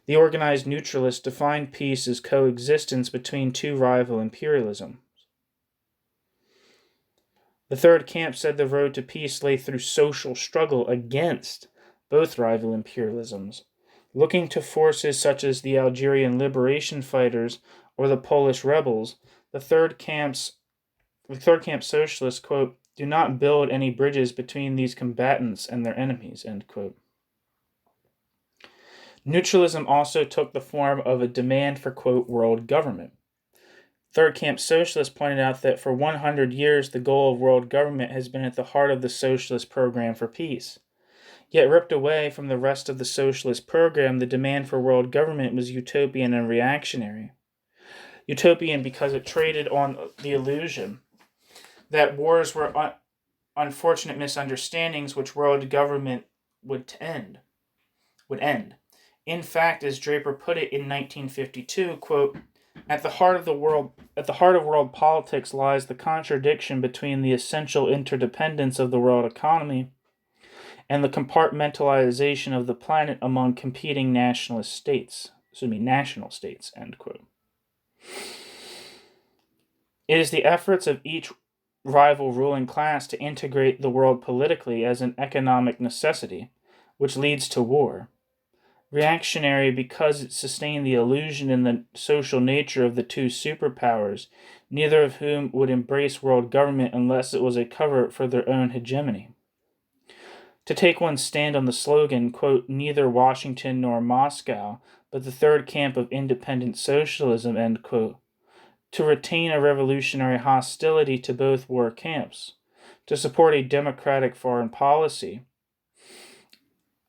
The organized neutralists defined peace as coexistence between two rival imperialisms. The third camp said the road to peace lay through social struggle against both rival imperialisms, looking to forces such as the Algerian liberation fighters or the Polish rebels. The third camp socialists, quote, do not build any bridges between these combatants and their enemies, end quote. Neutralism also took the form of a demand for, quote, world government. Third camp socialists pointed out that for 100 years the goal of world government has been at the heart of the socialist program for peace. Yet ripped away from the rest of the socialist program, the demand for world government was utopian and reactionary. Utopian because it traded on the illusion that wars were unfortunate misunderstandings which world government would end. In fact, as Draper put it in 1952, quote, at the heart of world politics lies the contradiction between the essential interdependence of the world economy and the compartmentalization of the planet among competing national states, end quote. It is the efforts of each rival ruling class to integrate the world politically as an economic necessity, which leads to war. Reactionary because it sustained the illusion in the social nature of the two superpowers, neither of whom would embrace world government unless it was a cover for their own hegemony. To take one's stand on the slogan, quote, neither Washington nor Moscow, but the third camp of independent socialism, end quote, to retain a revolutionary hostility to both war camps, to support a democratic foreign policy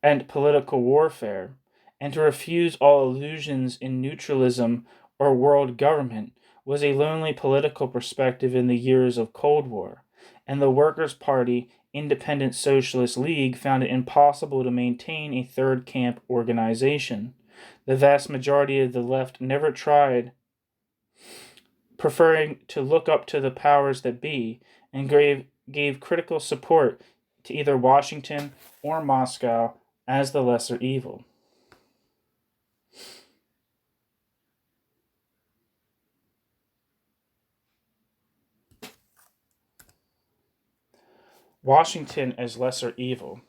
and political warfare, and to refuse all illusions in neutralism or world government was a lonely political perspective in the years of Cold War, and the Workers' Party Independent Socialist League found it impossible to maintain a third camp organization. The vast majority of the left never tried, preferring to look up to the powers that be, and gave critical support to either Washington or Moscow as the lesser evil. Washington as lesser evil.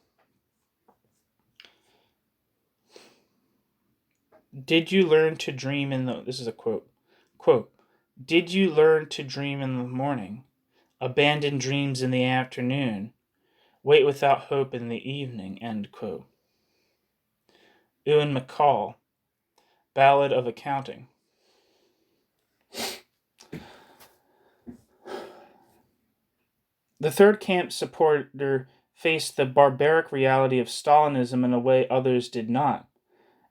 Did you learn to dream in the... This is a quote. Quote, did you learn to dream in the morning? Abandon dreams in the afternoon. Wait without hope in the evening, end quote. Ewan McCall, Ballad of Accounting. The third camp supporter faced the barbaric reality of Stalinism in a way others did not.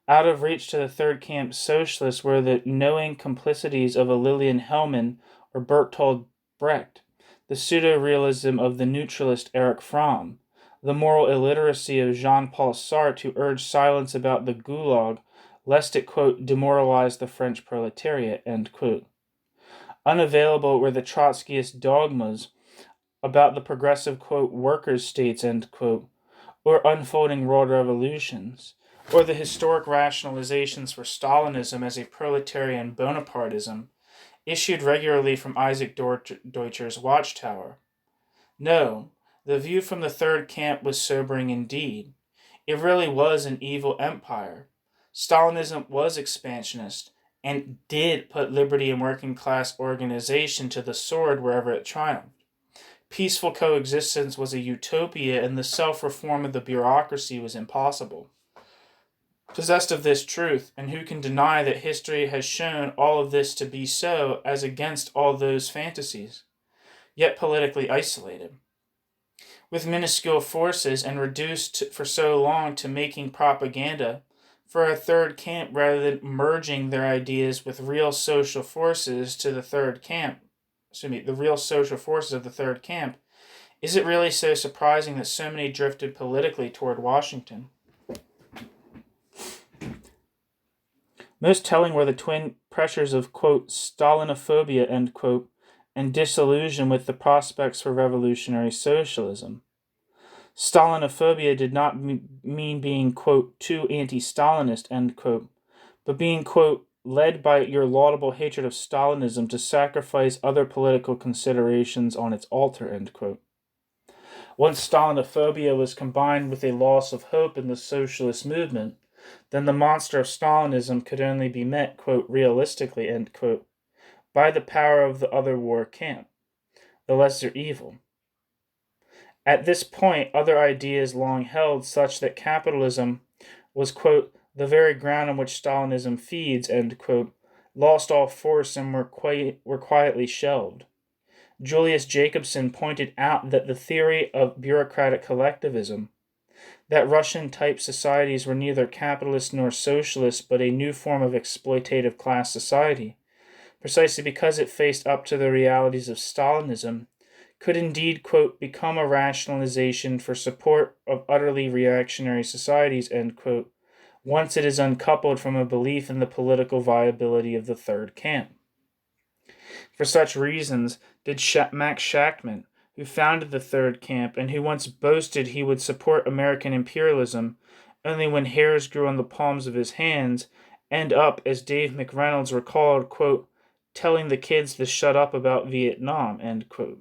Out of reach to the third camp socialists were the knowing complicities of a Lillian Hellman or Bertolt Brecht, the pseudo-realism of the neutralist Erich Fromm, the moral illiteracy of Jean-Paul Sartre who urged silence about the Gulag lest it, quote, demoralize the French proletariat, end quote. Unavailable were the Trotskyist dogmas about the progressive, quote, workers' states, end quote, or unfolding world revolutions, or the historic rationalizations for Stalinism as a proletarian Bonapartism, issued regularly from Isaac Deutscher's Watchtower. No, the view from the third camp was sobering indeed. It really was an evil empire. Stalinism was expansionist, and did put liberty and working class organization to the sword wherever it triumphed. Peaceful coexistence was a utopia, and the self-reform of the bureaucracy was impossible. Possessed of this truth, and who can deny that history has shown all of this to be so as against all those fantasies, yet politically isolated? With minuscule forces and reduced for so long to making propaganda, for a third camp rather than merging their ideas with real social forces to the third camp, the real social forces of the third camp, is it really so surprising that so many drifted politically toward Washington? Most telling were the twin pressures of, quote, Stalinophobia, end quote, and disillusion with the prospects for revolutionary socialism. Stalinophobia did not mean being, quote, too anti-Stalinist, end quote, but being, quote, led by your laudable hatred of Stalinism to sacrifice other political considerations on its altar, end quote. Once Stalinophobia was combined with a loss of hope in the socialist movement, then the monster of Stalinism could only be met, quote, realistically, end quote, by the power of the other war camp, the lesser evil. At this point, other ideas long held, such that capitalism was, quote, the very ground on which Stalinism feeds, end quote, lost all force and were quietly shelved. Julius Jacobson pointed out that the theory of bureaucratic collectivism, that Russian-type societies were neither capitalist nor socialist but a new form of exploitative class society, precisely because it faced up to the realities of Stalinism, could indeed, quote, become a rationalization for support of utterly reactionary societies, end quote, once it is uncoupled from a belief in the political viability of the third camp. For such reasons did Max Shachtman, who founded the Third Camp and who once boasted he would support American imperialism only when hairs grew on the palms of his hands, end up, as Dave McReynolds recalled, quote, telling the kids to shut up about Vietnam, end quote.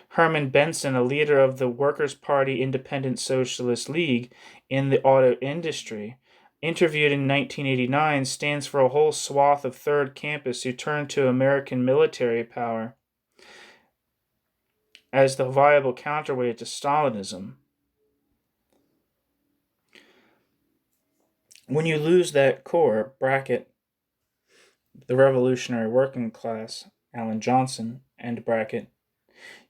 Herman Benson, a leader of the Workers' Party Independent Socialist League in the auto industry, interviewed in 1989, stands for a whole swath of Third Campus who turned to American military power as the viable counterweight to Stalinism. When you lose that core, bracket, the revolutionary working class, Alan Johnson, end bracket,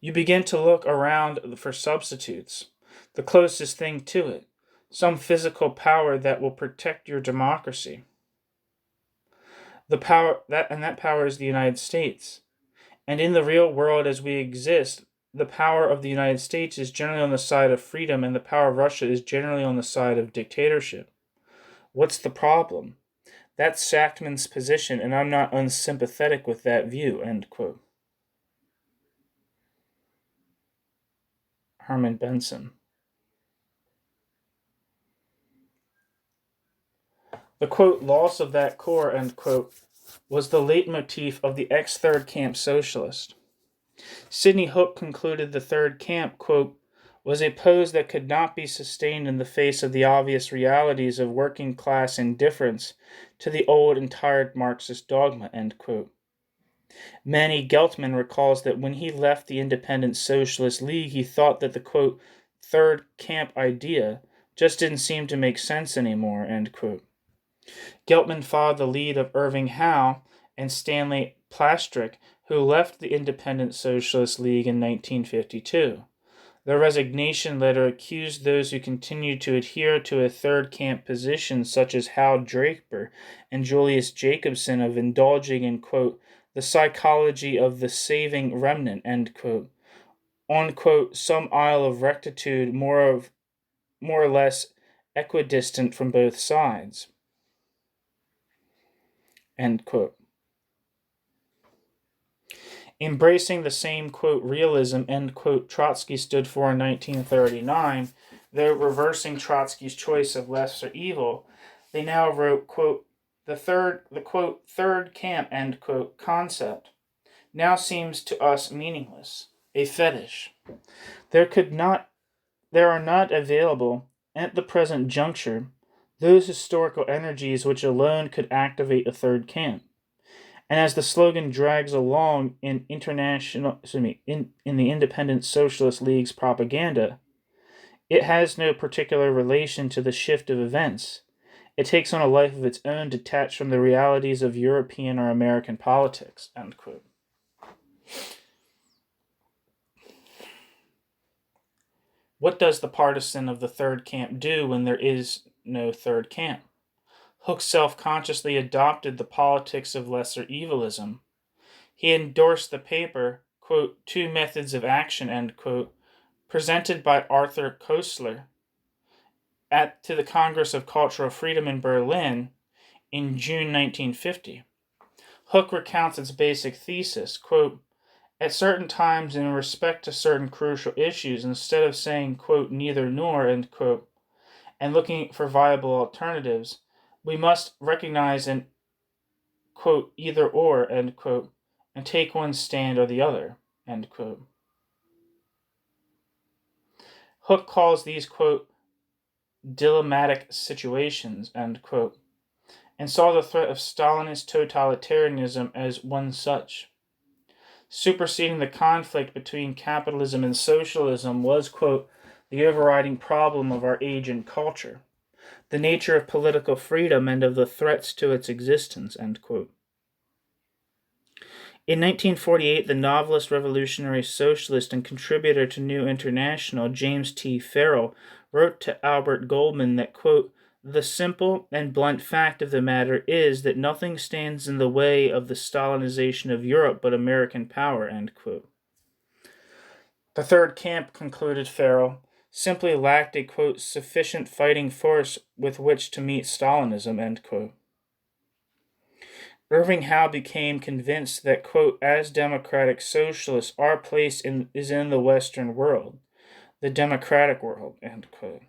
you begin to look around for substitutes, the closest thing to it, some physical power that will protect your democracy. That power is the United States. And in the real world as we exist, the power of the United States is generally on the side of freedom, and the power of Russia is generally on the side of dictatorship. What's the problem? That's Shachtman's position, and I'm not unsympathetic with that view, end quote. Herman Benson. The, quote, loss of that core, end quote, was the leitmotif of the ex-Third Camp socialist. Sidney Hook concluded the Third Camp, quote, was a pose that could not be sustained in the face of the obvious realities of working class indifference to the old and tired Marxist dogma, end quote. Manny Geltman recalls that when he left the Independent Socialist League, he thought that the, quote, Third Camp idea just didn't seem to make sense anymore, end quote. Geltman followed the lead of Irving Howe and Stanley Plastrick, who left the Independent Socialist League in 1952. Their resignation letter accused those who continued to adhere to a third camp position, such as Hal Draper and Julius Jacobson, of indulging in, quote, the psychology of the saving remnant, end quote, on, quote, some isle of rectitude more or less equidistant from both sides, end quote. Embracing the same, quote, realism, end quote, Trotsky stood for in 1939, though reversing Trotsky's choice of lesser evil, they now wrote, quote, the quote, third camp, end quote, concept now seems to us meaningless, a fetish. There are not available, at the present juncture, those historical energies which alone could activate a third camp. And as the slogan drags along in in the Independent Socialist League's propaganda, it has no particular relation to the shift of events. It takes on a life of its own, detached from the realities of European or American politics, end quote. What does the partisan of the third camp do when there is no third camp? Hook self-consciously adopted the politics of lesser evilism. He endorsed the paper, quote, Two Methods of Action, end quote, presented by Arthur Koestler to the Congress of Cultural Freedom in Berlin in June 1950. Hook recounts its basic thesis, quote, at certain times in respect to certain crucial issues, instead of saying, quote, neither nor, end quote, and looking for viable alternatives, we must recognize an, quote, either or, end quote, and take one stand or the other, end quote. Hooke calls these, quote, dilemmatic situations, end quote, and saw the threat of Stalinist totalitarianism as one such. Superseding the conflict between capitalism and socialism was, quote, the overriding problem of our age and culture, the nature of political freedom and of the threats to its existence, end quote. In 1948, the novelist, revolutionary socialist, and contributor to New International, James T. Farrell, wrote to Albert Goldman that, quote, the simple and blunt fact of the matter is that nothing stands in the way of the Stalinization of Europe but American power, end quote. The third camp, concluded Farrell, simply lacked a, quote, sufficient fighting force with which to meet Stalinism, end quote. Irving Howe became convinced that, quote, as democratic socialists, our place is in the Western world, the democratic world, end quote.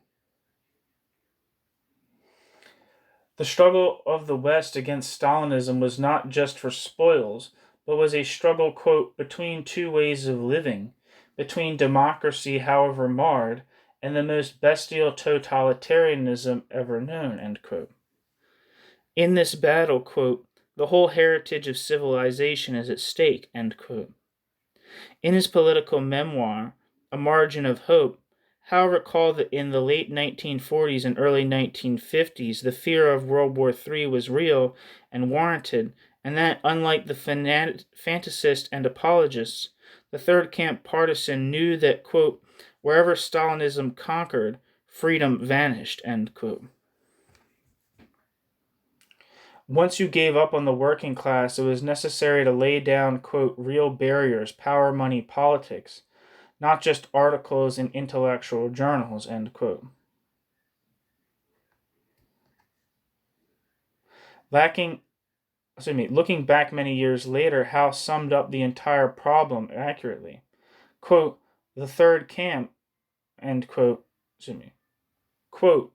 The struggle of the West against Stalinism was not just for spoils, but was a struggle, quote, between two ways of living, between democracy, however marred, and the most bestial totalitarianism ever known, end quote. In this battle, quote, the whole heritage of civilization is at stake, end quote. In his political memoir, A Margin of Hope, Howe recalled that in the late 1940s and early 1950s, the fear of World War III was real and warranted, and that, unlike the fantasists and apologists, the third camp partisan knew that, quote, wherever Stalinism conquered, freedom vanished, end quote. Once you gave up on the working class, it was necessary to lay down, quote, real barriers, power, money, politics, not just articles in intellectual journals, end quote. Looking back many years later, Howe summed up the entire problem accurately. Quote, the third camp, end quote, quote,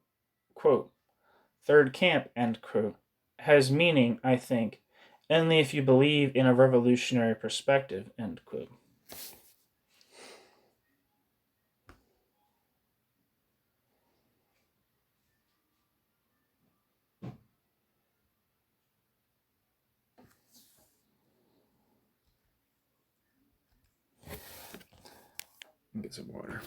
third camp, end quote, has meaning, I think, only if you believe in a revolutionary perspective, end quote. Get some water.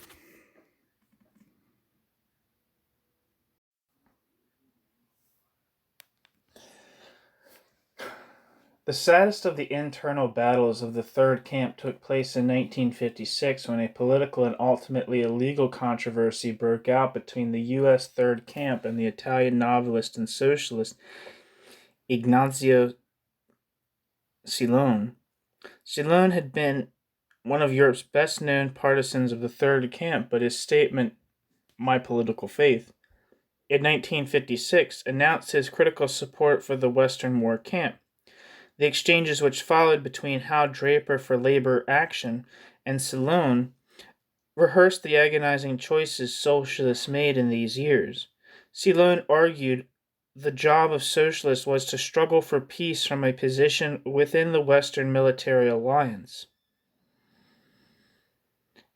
The saddest of the internal battles of the third camp took place in 1956 when a political and ultimately a legal controversy broke out between the U.S. third camp and the Italian novelist and socialist Ignazio Silone. Silone had been one of Europe's best-known partisans of the third camp, but his statement, My Political Faith, in 1956 announced his critical support for the Western War camp. The exchanges which followed between Hal Draper for labor action and Silone rehearsed the agonizing choices socialists made in these years. Silone argued the job of socialists was to struggle for peace from a position within the Western military alliance,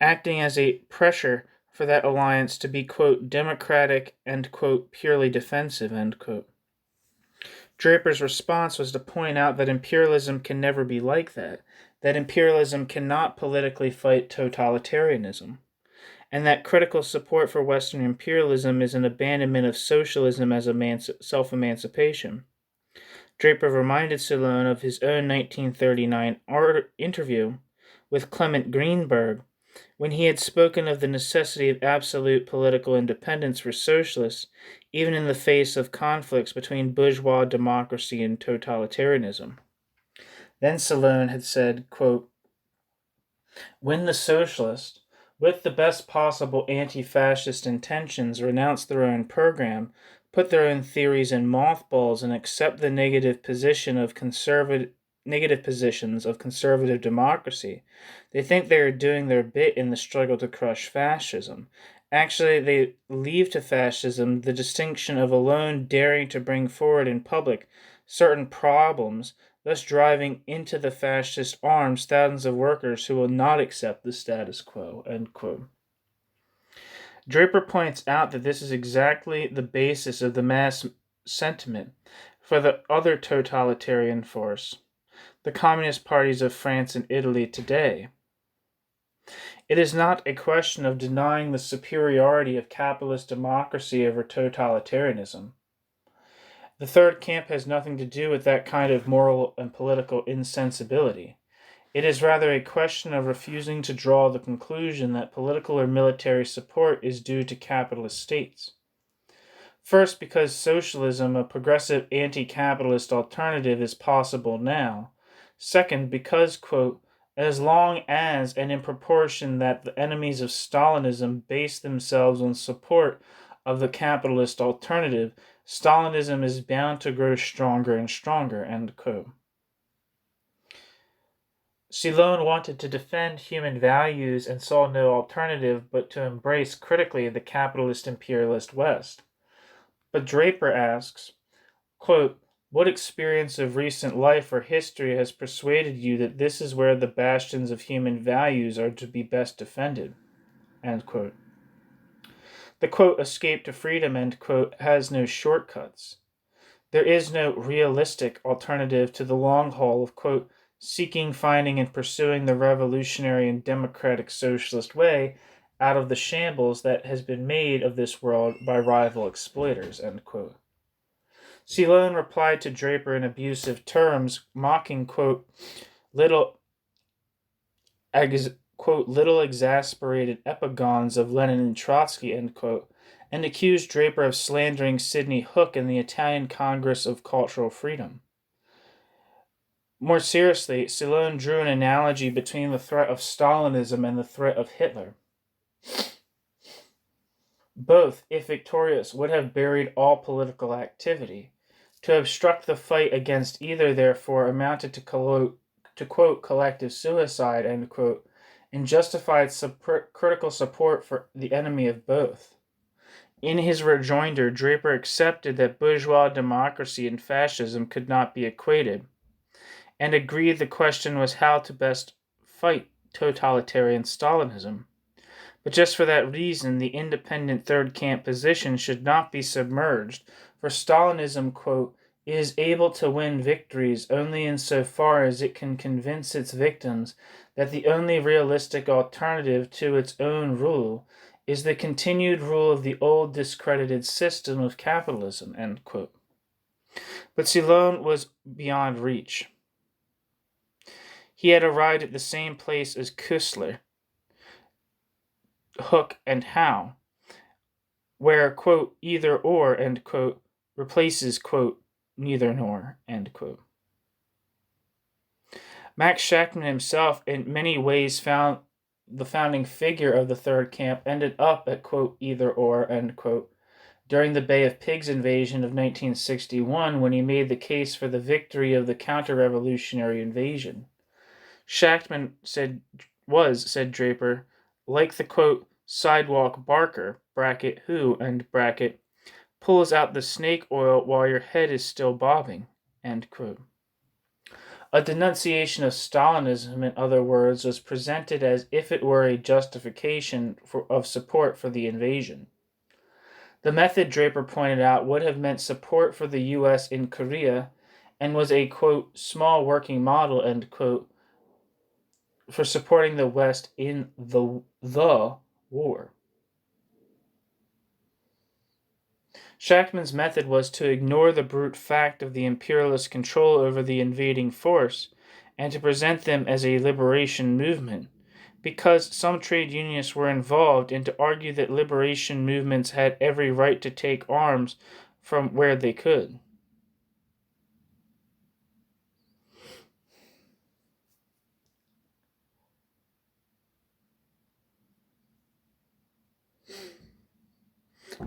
acting as a pressure for that alliance to be, quote, democratic and, quote, purely defensive, end quote. Draper's response was to point out that imperialism can never be like that imperialism cannot politically fight totalitarianism, and that critical support for Western imperialism is an abandonment of socialism as self-emancipation. Draper reminded Silone of his own 1939 interview with Clement Greenberg, when he had spoken of the necessity of absolute political independence for socialists, even in the face of conflicts between bourgeois democracy and totalitarianism. Then Silone had said, quote, when the socialists, with the best possible anti-fascist intentions, renounce their own program, put their own theories in mothballs, and accept the negative positions of conservative democracy, they think they are doing their bit in the struggle to crush fascism. Actually, they leave to fascism the distinction of alone daring to bring forward in public certain problems, thus driving into the fascist arms thousands of workers who will not accept the status quo, end quote. Draper points out that this is exactly the basis of the mass sentiment for the other totalitarian force, the communist parties of France and Italy today. It is not a question of denying the superiority of capitalist democracy over totalitarianism. The third camp has nothing to do with that kind of moral and political insensibility. It is rather a question of refusing to draw the conclusion that political or military support is due to capitalist states. First, because socialism, a progressive anti-capitalist alternative, is possible now. Second, because, quote, as long as and in proportion that the enemies of Stalinism base themselves on support of the capitalist alternative, Stalinism is bound to grow stronger and stronger, end quote. Ceylon wanted to defend human values and saw no alternative but to embrace critically the capitalist imperialist West. But Draper asks, quote, what experience of recent life or history has persuaded you that this is where the bastions of human values are to be best defended? End quote. The, quote, escape to freedom, end quote, has no shortcuts. There is no realistic alternative to the long haul of, quote, seeking, finding, and pursuing the revolutionary and democratic socialist way out of the shambles that has been made of this world by rival exploiters, end quote. Ceylon replied to Draper in abusive terms, mocking, quote, little exasperated epigons of Lenin and Trotsky, end quote, and accused Draper of slandering Sidney Hook and the Italian Congress of Cultural Freedom. More seriously, Ceylon drew an analogy between the threat of Stalinism and the threat of Hitler. Both, if victorious, would have buried all political activity. To obstruct the fight against either, therefore, amounted to quote, collective suicide, end quote, and justified critical support for the enemy of both. In his rejoinder, Draper accepted that bourgeois democracy and fascism could not be equated, and agreed the question was how to best fight totalitarian Stalinism. But just for that reason, the independent third camp position should not be submerged, for Stalinism, quote, is able to win victories only insofar as it can convince its victims that the only realistic alternative to its own rule is the continued rule of the old discredited system of capitalism, end quote. But Ceylon was beyond reach. He had arrived at the same place as Küssler, Hook, and Howe, where, quote, either or, end quote, replaces, quote, neither nor, end quote. Max Shachtman himself, in many ways, found the founding figure of the third camp ended up at, quote, either or, end quote, during the Bay of Pigs invasion of 1961 when he made the case for the victory of the counter-revolutionary invasion. Shachtman said Draper, like the, quote, sidewalk barker, bracket who, end bracket, pulls out the snake oil while your head is still bobbing, end quote. A denunciation of Stalinism, in other words, was presented as if it were a justification of support for the invasion. The method, Draper pointed out, would have meant support for the U.S. in Korea and was a, quote, small working model, end quote, for supporting the West in the war. Shachtman's method was to ignore the brute fact of the imperialist control over the invading force and to present them as a liberation movement, because some trade unionists were involved, and to argue that liberation movements had every right to take arms from where they could.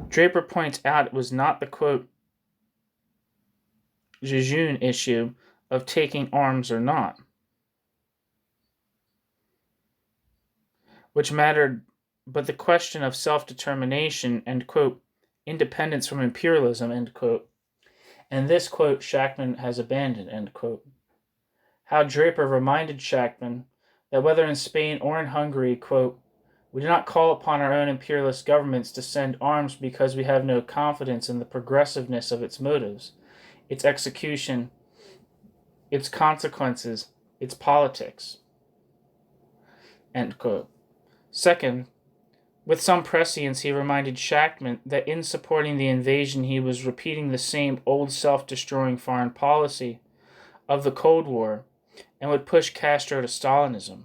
Draper points out it was not the, quote, jejune issue of taking arms or not, which mattered, but the question of self-determination and, quote, independence from imperialism, end quote. And this, quote, Shachtman has abandoned, end quote. How Draper reminded Shachtman that whether in Spain or in Hungary, quote, We do not call upon our own imperialist governments to send arms because we have no confidence in the progressiveness of its motives, its execution, its consequences, its politics." End quote. Second, with some prescience, he reminded Shachtman that in supporting the invasion, he was repeating the same old self-destroying foreign policy of the Cold War and would push Castro to Stalinism.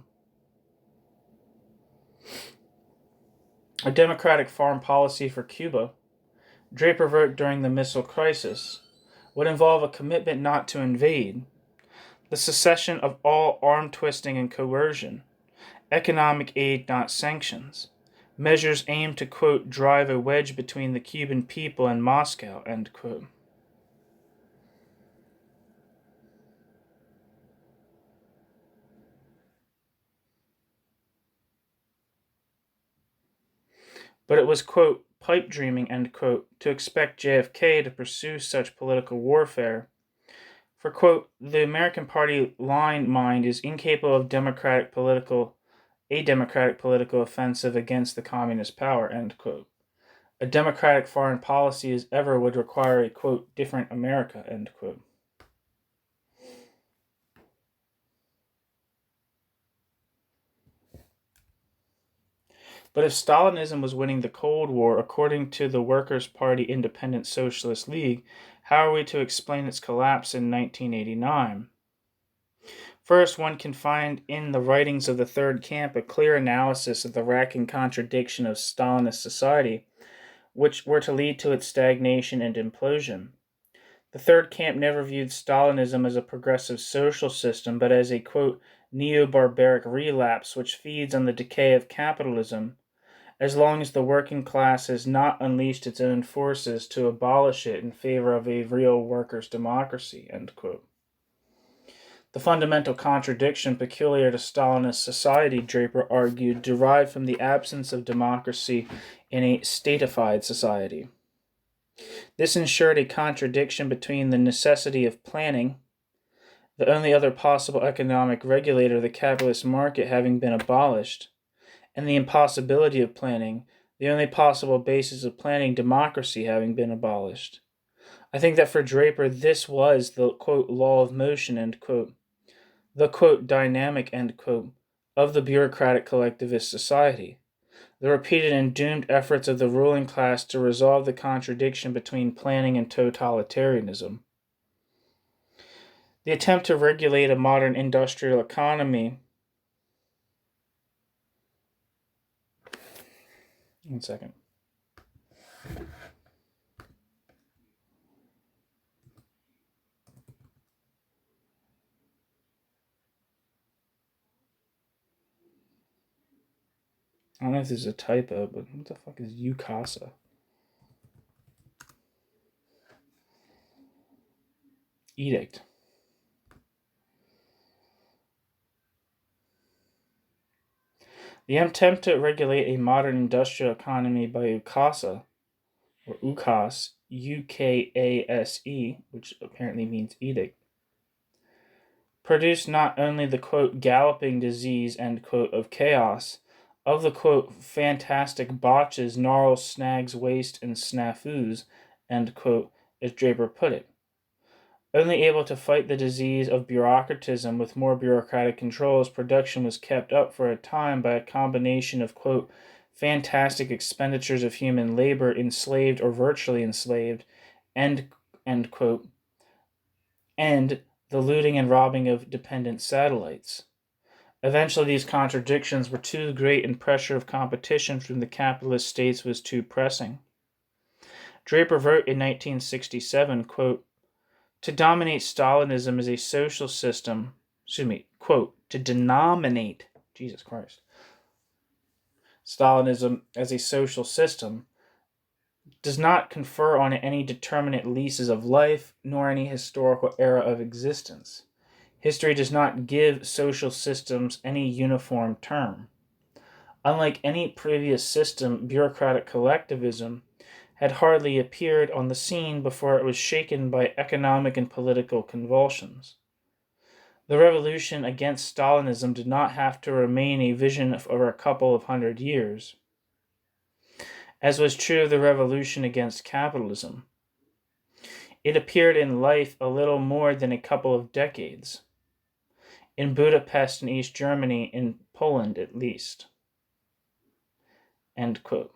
A democratic foreign policy for Cuba, Draper wrote during the missile crisis, would involve a commitment not to invade, the cessation of all arm twisting and coercion, economic aid, not sanctions, measures aimed to, quote, drive a wedge between the Cuban people and Moscow, end quote. But it was, quote, pipe dreaming, end quote, to expect JFK to pursue such political warfare. For, quote, the American Party line mind is incapable of a democratic political offensive against the communist power, end quote. A democratic foreign policy as ever would require a, quote, different America, end quote. But if Stalinism was winning the Cold War according to the Workers' Party Independent Socialist League, how are we to explain its collapse in 1989? First, one can find in the writings of the Third Camp a clear analysis of the racking contradiction of Stalinist society, which were to lead to its stagnation and implosion. The Third Camp never viewed Stalinism as a progressive social system, but as a, quote, neo-barbaric relapse which feeds on the decay of capitalism, as long as the working class has not unleashed its own forces to abolish it in favor of a real workers' democracy, end quote. The fundamental contradiction peculiar to Stalinist society, Draper argued, derived from the absence of democracy in a statified society. This ensured a contradiction between the necessity of planning, the only other possible economic regulator of the capitalist market having been abolished, and the impossibility of planning, the only possible basis of planning democracy having been abolished. I think that for Draper this was the, quote, law of motion, end quote, the, quote, dynamic, end quote, of the bureaucratic collectivist society, the repeated and doomed efforts of the ruling class to resolve the contradiction between planning and totalitarianism. The attempt to regulate a modern industrial economy. One second. I don't know if this is a typo, but what the fuck is UCASA? Edict. The attempt to regulate a modern industrial economy by UCASA, or UCAS, UKASE, which apparently means edict, produced not only the, quote, galloping disease, end quote, of chaos, of the, quote, fantastic botches, gnarls, snags, waste, and snafus, end quote, as Draper put it. Only able to fight the disease of bureaucratism with more bureaucratic controls, production was kept up for a time by a combination of, quote, fantastic expenditures of human labor, enslaved or virtually enslaved, end quote, and the looting and robbing of dependent satellites. Eventually, these contradictions were too great and pressure of competition from the capitalist states was too pressing. Draper wrote in 1967, quote, to dominate Stalinism as a social system, quote, to denominate, Jesus Christ, Stalinism as a social system does not confer on it any determinate leases of life, nor any historical era of existence. History does not give social systems any uniform term. Unlike any previous system, bureaucratic collectivism had hardly appeared on the scene before it was shaken by economic and political convulsions. The revolution against Stalinism did not have to remain a vision for a couple of hundred years, as was true of the revolution against capitalism. It appeared in life a little more than a couple of decades, in Budapest and East Germany, in Poland at least. End quote.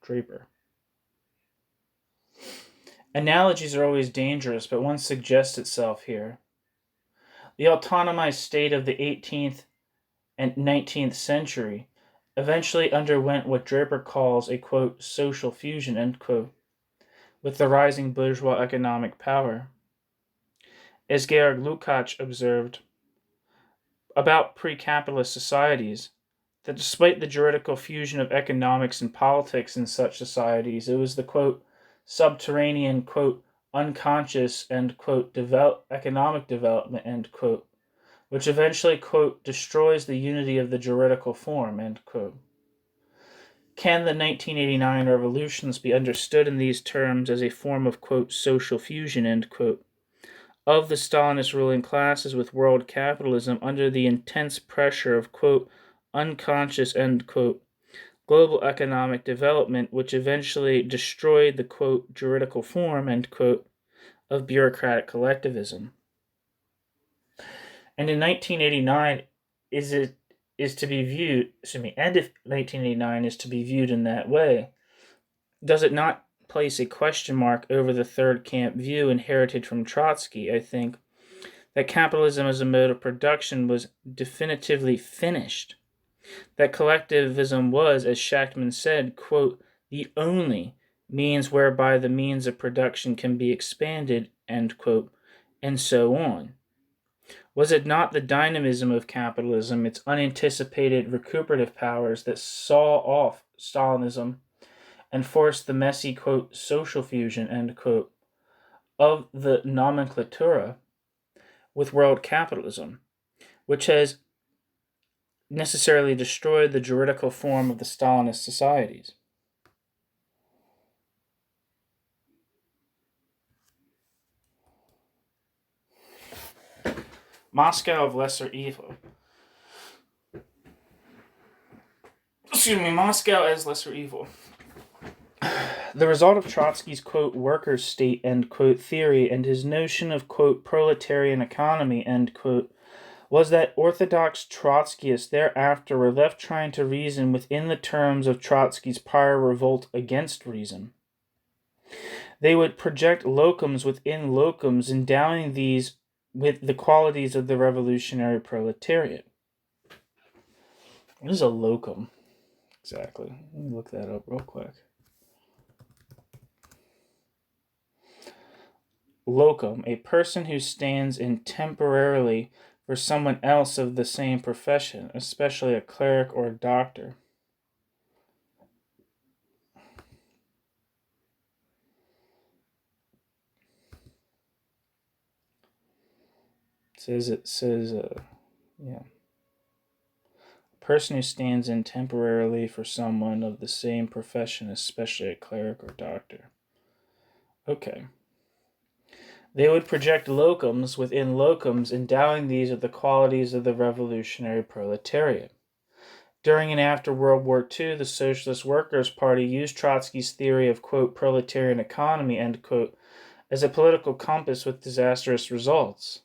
Draper. Analogies are always dangerous, but one suggests itself here. The autonomized state of the 18th and 19th century eventually underwent what Draper calls a, quote, social fusion, end quote, with the rising bourgeois economic power. As Georg Lukács observed about pre-capitalist societies, that despite the juridical fusion of economics and politics in such societies, it was the, quote, subterranean, quote, unconscious, end quote, economic development, end quote, which eventually, quote, destroys the unity of the juridical form, end quote. Can the 1989 revolutions be understood in these terms as a form of, quote, social fusion, end quote, of the Stalinist ruling classes with world capitalism under the intense pressure of, quote, unconscious, end quote, global economic development, which eventually destroyed the, quote, juridical form, end quote, of bureaucratic collectivism? And in 1989, if 1989 is to be viewed in that way, does it not place a question mark over the third camp view inherited from Trotsky, I think, that capitalism as a mode of production was definitively finished, that collectivism was, as Shachtman said, quote, the only means whereby the means of production can be expanded, end quote, and so on? Was it not the dynamism of capitalism, its unanticipated recuperative powers, that saw off Stalinism and forced the messy, quote, social fusion, end quote, of the nomenclatura with world capitalism, which has necessarily destroyed the juridical form of the Stalinist societies? Moscow of lesser evil. Moscow as lesser evil. The result of Trotsky's, quote, workers' state, end quote, theory and his notion of, quote, proletarian economy, end quote, was that orthodox Trotskyists thereafter were left trying to reason within the terms of Trotsky's prior revolt against reason. They would project locums within locums, endowing these with the qualities of the revolutionary proletariat. What is a locum? Exactly. Let me look that up real quick. Locum, a person who stands in temporarily for someone else of the same profession, especially a cleric or a doctor. It says, yeah. A person who stands in temporarily for someone of the same profession, especially a cleric or doctor. Okay. They would project locums within locums, endowing these with the qualities of the revolutionary proletariat. During and after World War II, the Socialist Workers' Party used Trotsky's theory of, quote, proletarian economy, end quote, as a political compass with disastrous results.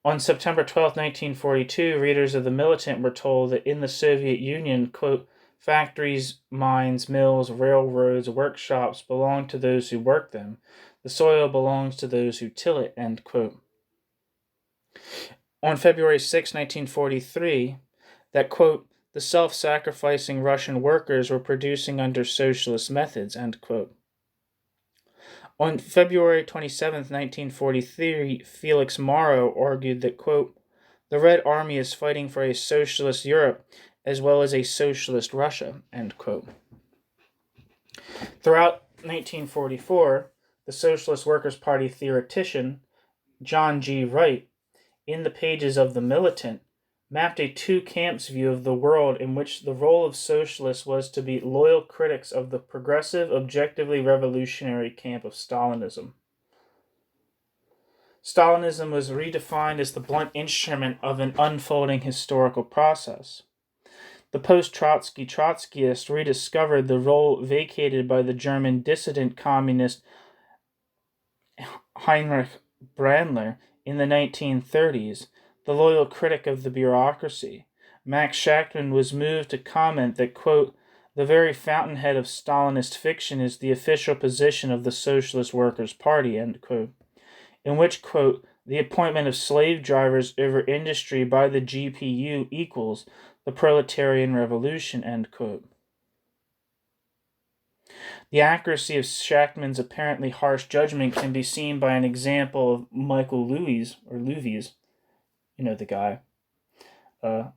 On September 12, 1942, readers of The Militant were told that in the Soviet Union, quote, factories, mines, mills, railroads, workshops belong to those who work them. The soil belongs to those who till it, end quote. On February 6, 1943, that, quote, the self-sacrificing Russian workers were producing under socialist methods, end quote. On February 27, 1943, Felix Morrow argued that, quote, the Red Army is fighting for a socialist Europe as well as a socialist Russia, end quote. Throughout 1944, the Socialist Workers' Party theoretician John G. Wright, in the pages of The Militant, mapped a two-camps view of the world in which the role of socialists was to be loyal critics of the progressive, objectively revolutionary camp of Stalinism. Stalinism was redefined as the blunt instrument of an unfolding historical process. The post-Trotsky Trotskyists rediscovered the role vacated by the German dissident communist Heinrich Brandler in the 1930s, the loyal critic of the bureaucracy. Max Shachtman was moved to comment that, quote, the very fountainhead of Stalinist fiction is the official position of the Socialist Workers' Party, end quote, in which, quote, the appointment of slave drivers over industry by the GPU equals the proletarian revolution, end quote. The accuracy of Shachtman's apparently harsh judgment can be seen by an example of Michael Louis, you know the guy, Lowy.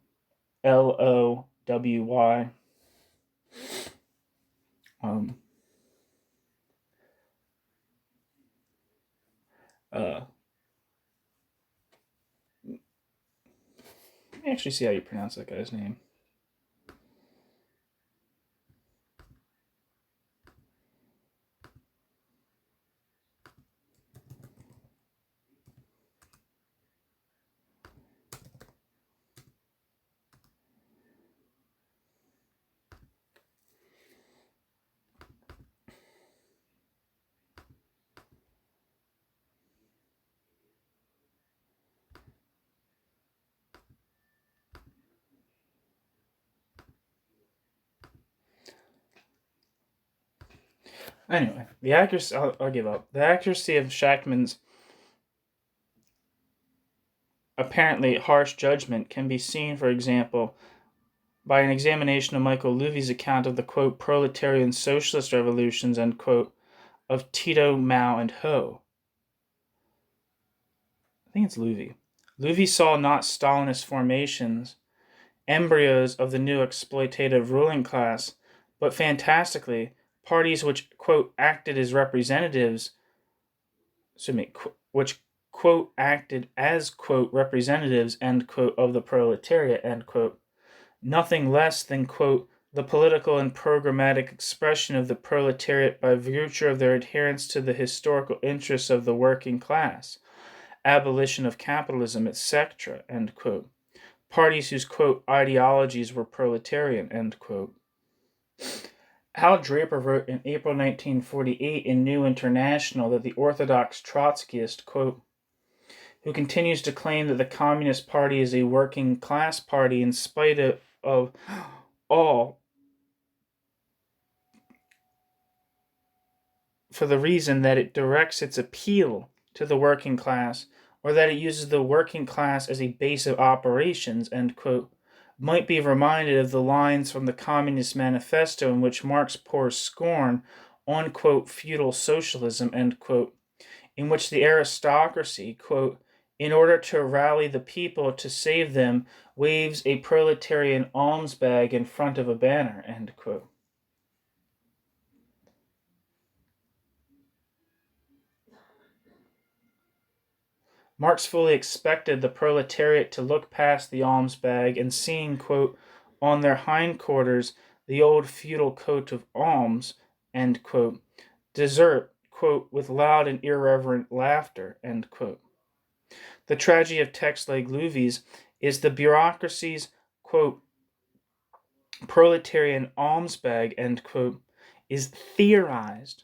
Let me actually see how you pronounce that guy's name. Anyway, the accuracy, I'll give up. The accuracy of Shachtman's apparently harsh judgment can be seen, for example, by an examination of Michael Louis' account of the, quote, proletarian socialist revolutions, end quote, of Tito, Mao, and Ho. I think it's Louis. Louis saw not Stalinist formations, embryos of the new exploitative ruling class, but fantastically, parties which, quote, acted as representatives, which, quote, acted as, quote, representatives, end quote, of the proletariat, end quote, nothing less than, quote, the political and programmatic expression of the proletariat by virtue of their adherence to the historical interests of the working class, abolition of capitalism, etc., end quote. Parties whose, quote, ideologies were proletarian, end quote. Hal Draper wrote in April 1948 in New International that the orthodox Trotskyist, quote, who continues to claim that the Communist Party is a working class party in spite of all, for the reason that it directs its appeal to the working class, or that it uses the working class as a base of operations, end quote, might be reminded of the lines from the Communist Manifesto in which Marx pours scorn on, quote, feudal socialism, end quote, in which the aristocracy, quote, in order to rally the people to save them, waves a proletarian alms bag in front of a banner, end quote. Marx fully expected the proletariat to look past the alms bag and seeing, quote, on their hindquarters the old feudal coat of alms, end quote, desert, quote, with loud and irreverent laughter, end quote. The tragedy of texts like Louis' is the bureaucracy's, quote, proletarian alms bag, end quote, is theorized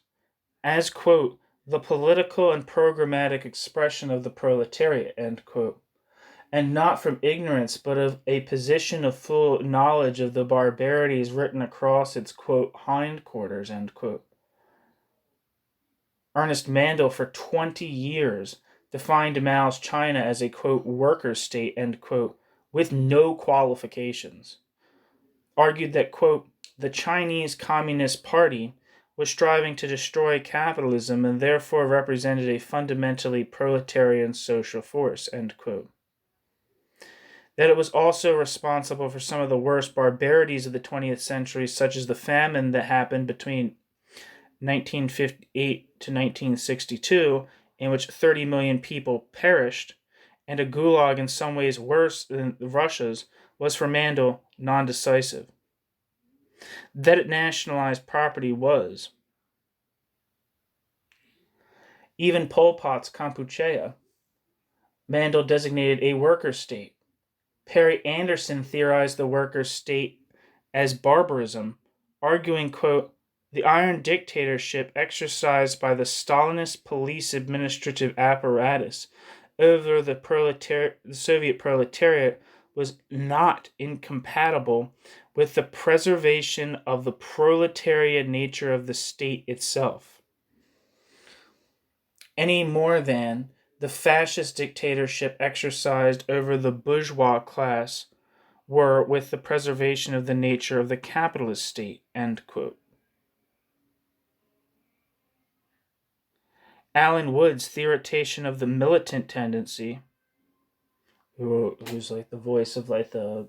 as, quote, the political and programmatic expression of the proletariat, end quote, and not from ignorance, but of a position of full knowledge of the barbarities written across its, quote, hindquarters, end quote. Ernest Mandel, for 20 years, defined Mao's China as a, quote, worker state, end quote, with no qualifications. Argued that, quote, the Chinese Communist Party was striving to destroy capitalism and therefore represented a fundamentally proletarian social force, end quote. That it was also responsible for some of the worst barbarities of the 20th century, such as the famine that happened between 1958 to 1962, in which 30 million people perished, and a gulag in some ways worse than Russia's, was for Mandel non-decisive. That it nationalized property was. Even Pol Pot's Kampuchea, Mandel designated a worker state. Perry Anderson theorized the worker state as barbarism, arguing, quote, the iron dictatorship exercised by the Stalinist police administrative apparatus over the Soviet proletariat was not incompatible with the preservation of the proletarian nature of the state itself, any more than the fascist dictatorship exercised over the bourgeois class were with the preservation of the nature of the capitalist state, end quote. Alan Wood's theorization of the militant tendency, who's like the voice of like the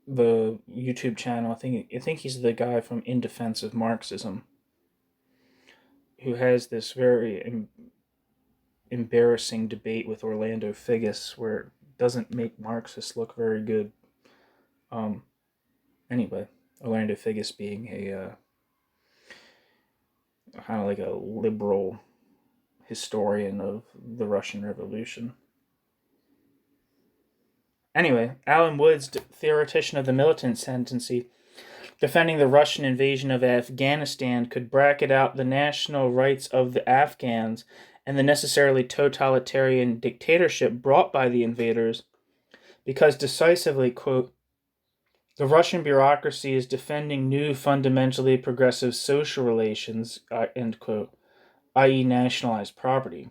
YouTube channel. I think he's the guy from In Defense of Marxism, who has this very embarrassing debate with Orlando Figes where it doesn't make Marxists look very good. Anyway, Orlando Figes being a kind of like a liberal historian of the Russian Revolution. Anyway, Alan Wood's theoretician of the militant tendency, defending the Russian invasion of Afghanistan, could bracket out the national rights of the Afghans and the necessarily totalitarian dictatorship brought by the invaders, because decisively, quote, the Russian bureaucracy is defending new fundamentally progressive social relations, end quote, i.e. nationalized property.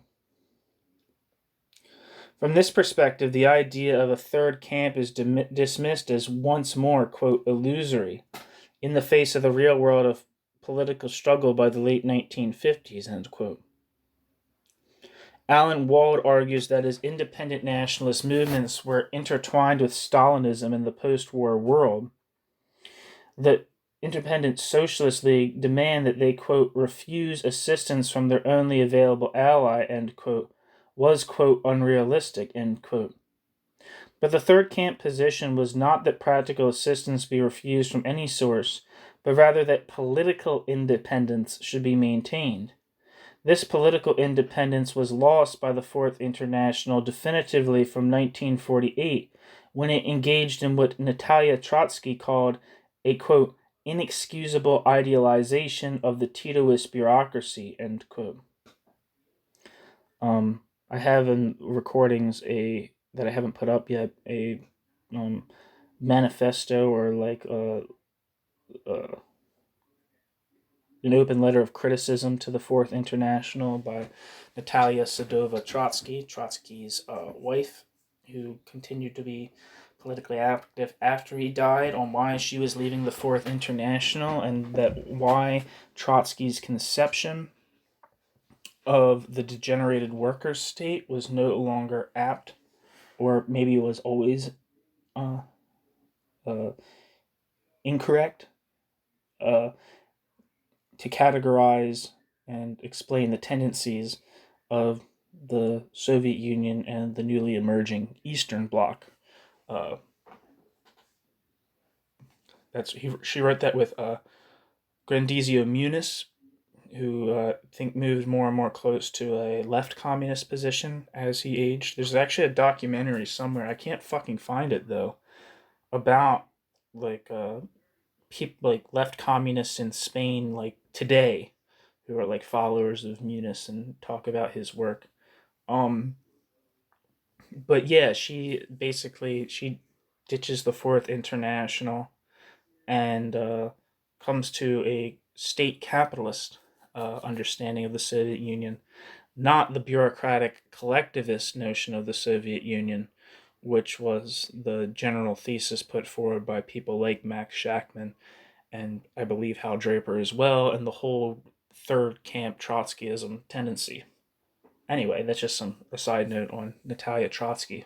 From this perspective, the idea of a third camp is dismissed as once more, quote, illusory, in the face of the real world of political struggle by the late 1950s, end quote. Alan Wald argues that as independent nationalist movements were intertwined with Stalinism in the post-war world, the Independent Socialist League demand that they, quote, refuse assistance from their only available ally, end quote, was, quote, unrealistic, end quote. But the third camp position was not that practical assistance be refused from any source, but rather that political independence should be maintained. This political independence was lost by the Fourth International definitively from 1948, when it engaged in what Natalia Trotsky called a, quote, inexcusable idealization of the Titoist bureaucracy, end quote. I have in recordings that I haven't put up yet, a manifesto or like an open letter of criticism to the Fourth International by Natalia Sadova Trotsky, Trotsky's wife, who continued to be politically active after he died, on why she was leaving the Fourth International and that why Trotsky's conception of the degenerated workers' state was no longer apt, or maybe it was always incorrect, to categorize and explain the tendencies of the Soviet Union and the newly emerging Eastern Bloc. She wrote that with Grandizio Muniz, who I think moved more and more close to a left communist position as he aged. There's actually a documentary somewhere, I can't fucking find it though, about like people like left communists in Spain like today who are like followers of Muniz and talk about his work. But yeah, she ditches the Fourth International and comes to a state capitalist understanding of the Soviet Union, not the bureaucratic collectivist notion of the Soviet Union, which was the general thesis put forward by people like Max Shachtman and I believe Hal Draper as well, and the whole third camp Trotskyism tendency. Anyway, that's just a side note on Natalia Trotsky.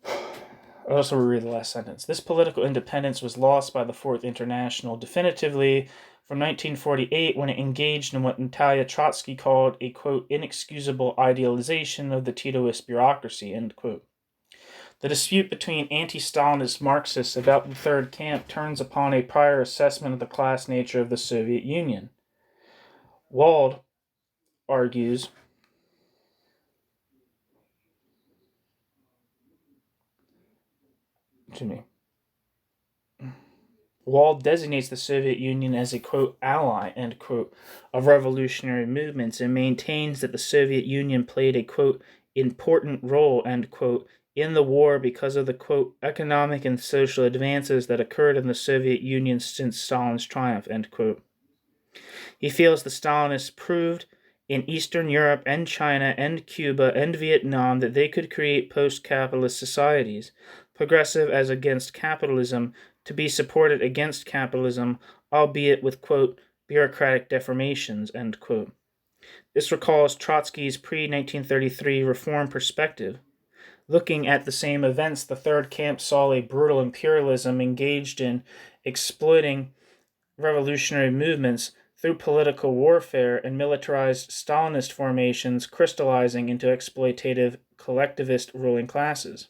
I'll also reread the last sentence. This political independence was lost by the Fourth International definitively from 1948 when it engaged in what Natalia Trotsky called a, quote, inexcusable idealization of the Titoist bureaucracy, end quote. The dispute between anti-Stalinist Marxists about the third camp turns upon a prior assessment of the class nature of the Soviet Union. Wald argues Wald designates the Soviet Union as a, quote, ally, end quote, of revolutionary movements and maintains that the Soviet Union played a, quote, important role, end quote, in the war because of the, quote, economic and social advances that occurred in the Soviet Union since Stalin's triumph, end quote. He feels the Stalinists proved in Eastern Europe and China and Cuba and Vietnam that they could create post-capitalist societies, progressive as against capitalism, to be supported against capitalism, albeit with, quote, bureaucratic deformations, end quote. This recalls Trotsky's pre-1933 reform perspective. Looking at the same events, the Third Camp saw a brutal imperialism engaged in exploiting revolutionary movements through political warfare and militarized Stalinist formations crystallizing into exploitative collectivist ruling classes.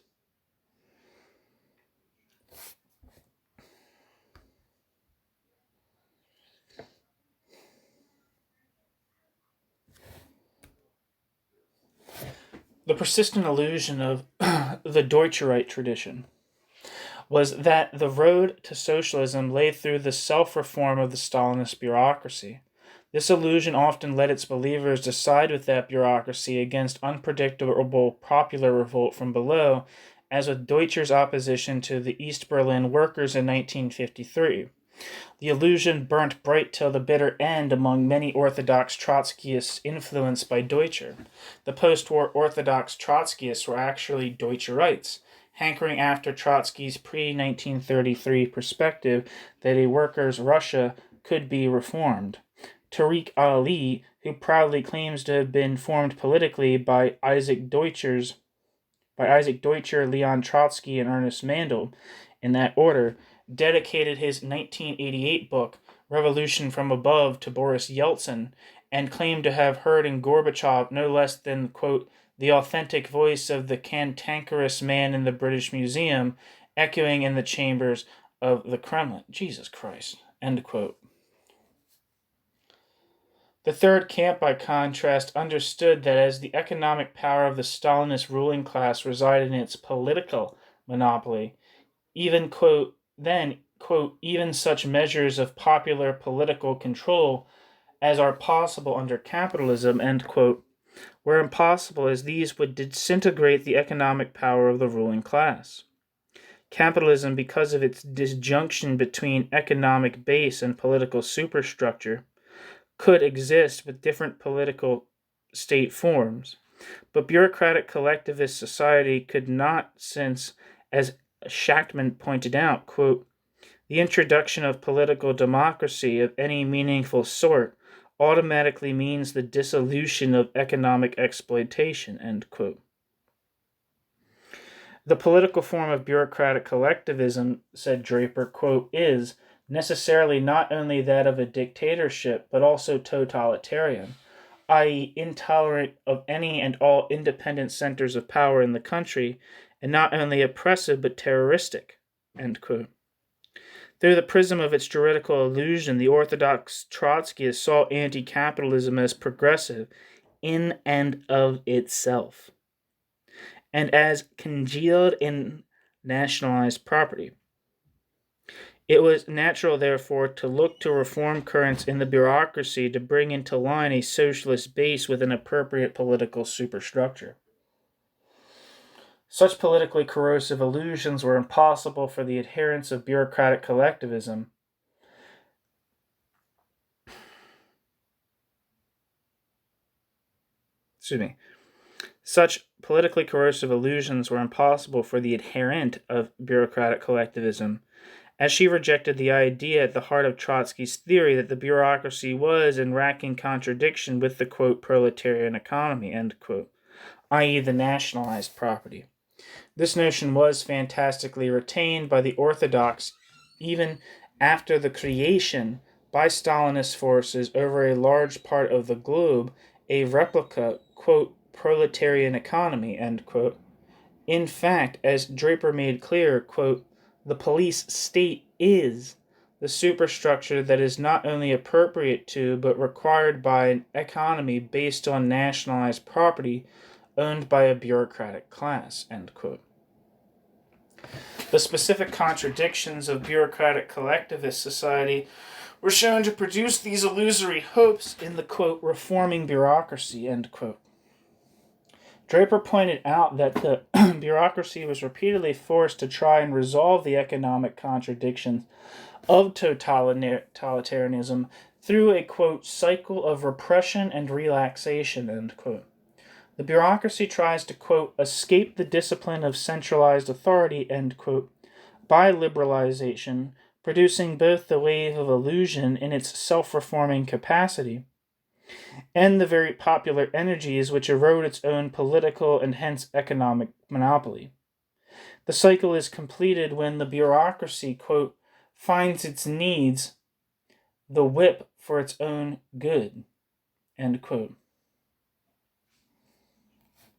The persistent illusion of the Deutscherite tradition was that the road to socialism lay through the self-reform of the Stalinist bureaucracy. This illusion often led its believers to side with that bureaucracy against unpredictable popular revolt from below, as with Deutscher's opposition to the East Berlin workers in 1953. The illusion burnt bright till the bitter end among many Orthodox Trotskyists influenced by Deutscher. The post-war Orthodox Trotskyists were actually Deutscherites, hankering after Trotsky's pre-1933 perspective that a workers' Russia could be reformed. Tariq Ali, who proudly claims to have been formed politically by Isaac Deutscher, Leon Trotsky, and Ernest Mandel, in that order, dedicated his 1988 book, Revolution from Above, to Boris Yeltsin, and claimed to have heard in Gorbachev no less than, quote, the authentic voice of the cantankerous man in the British Museum, echoing in the chambers of the Kremlin. Jesus Christ, end quote. The Third Camp, by contrast, understood that as the economic power of the Stalinist ruling class resided in its political monopoly, even, quote, then, quote, even such measures of popular political control as are possible under capitalism, end quote, were impossible, as these would disintegrate the economic power of the ruling class. Capitalism, because of its disjunction between economic base and political superstructure, could exist with different political state forms, but bureaucratic collectivist society could not, since, as Shachtman pointed out, quote, the introduction of political democracy of any meaningful sort automatically means the dissolution of economic exploitation, end quote. The political form of bureaucratic collectivism, said Draper, quote, is necessarily not only that of a dictatorship, but also totalitarian, i.e., intolerant of any and all independent centers of power in the country, and not only oppressive, but terroristic, end quote. Through the prism of its juridical illusion, the Orthodox Trotskyists saw anti-capitalism as progressive in and of itself, and as congealed in nationalized property. It was natural, therefore, to look to reform currents in the bureaucracy to bring into line a socialist base with an appropriate political superstructure. Such politically corrosive illusions were impossible for the adherents of bureaucratic collectivism. Such politically corrosive illusions were impossible for the adherent of bureaucratic collectivism, as she rejected the idea at the heart of Trotsky's theory that the bureaucracy was in racking contradiction with the, quote, proletarian economy, end quote, i.e. the nationalized property. This notion was fantastically retained by the Orthodox even after the creation by Stalinist forces over a large part of the globe a replica, quote, proletarian economy, end quote. In fact, as Draper made clear, quote, the police state is the superstructure that is not only appropriate to, but required by an economy based on nationalized property owned by a bureaucratic class, end quote. The specific contradictions of bureaucratic collectivist society were shown to produce these illusory hopes in the, quote, reforming bureaucracy, end quote. Draper pointed out that the bureaucracy was repeatedly forced to try and resolve the economic contradictions of totalitarianism through a, quote, cycle of repression and relaxation, end quote. The bureaucracy tries to, quote, escape the discipline of centralized authority, end quote, by liberalization, producing both the wave of illusion in its self-reforming capacity and the very popular energies which erode its own political and hence economic monopoly. The cycle is completed when the bureaucracy, quote, finds its needs the whip for its own good, end quote.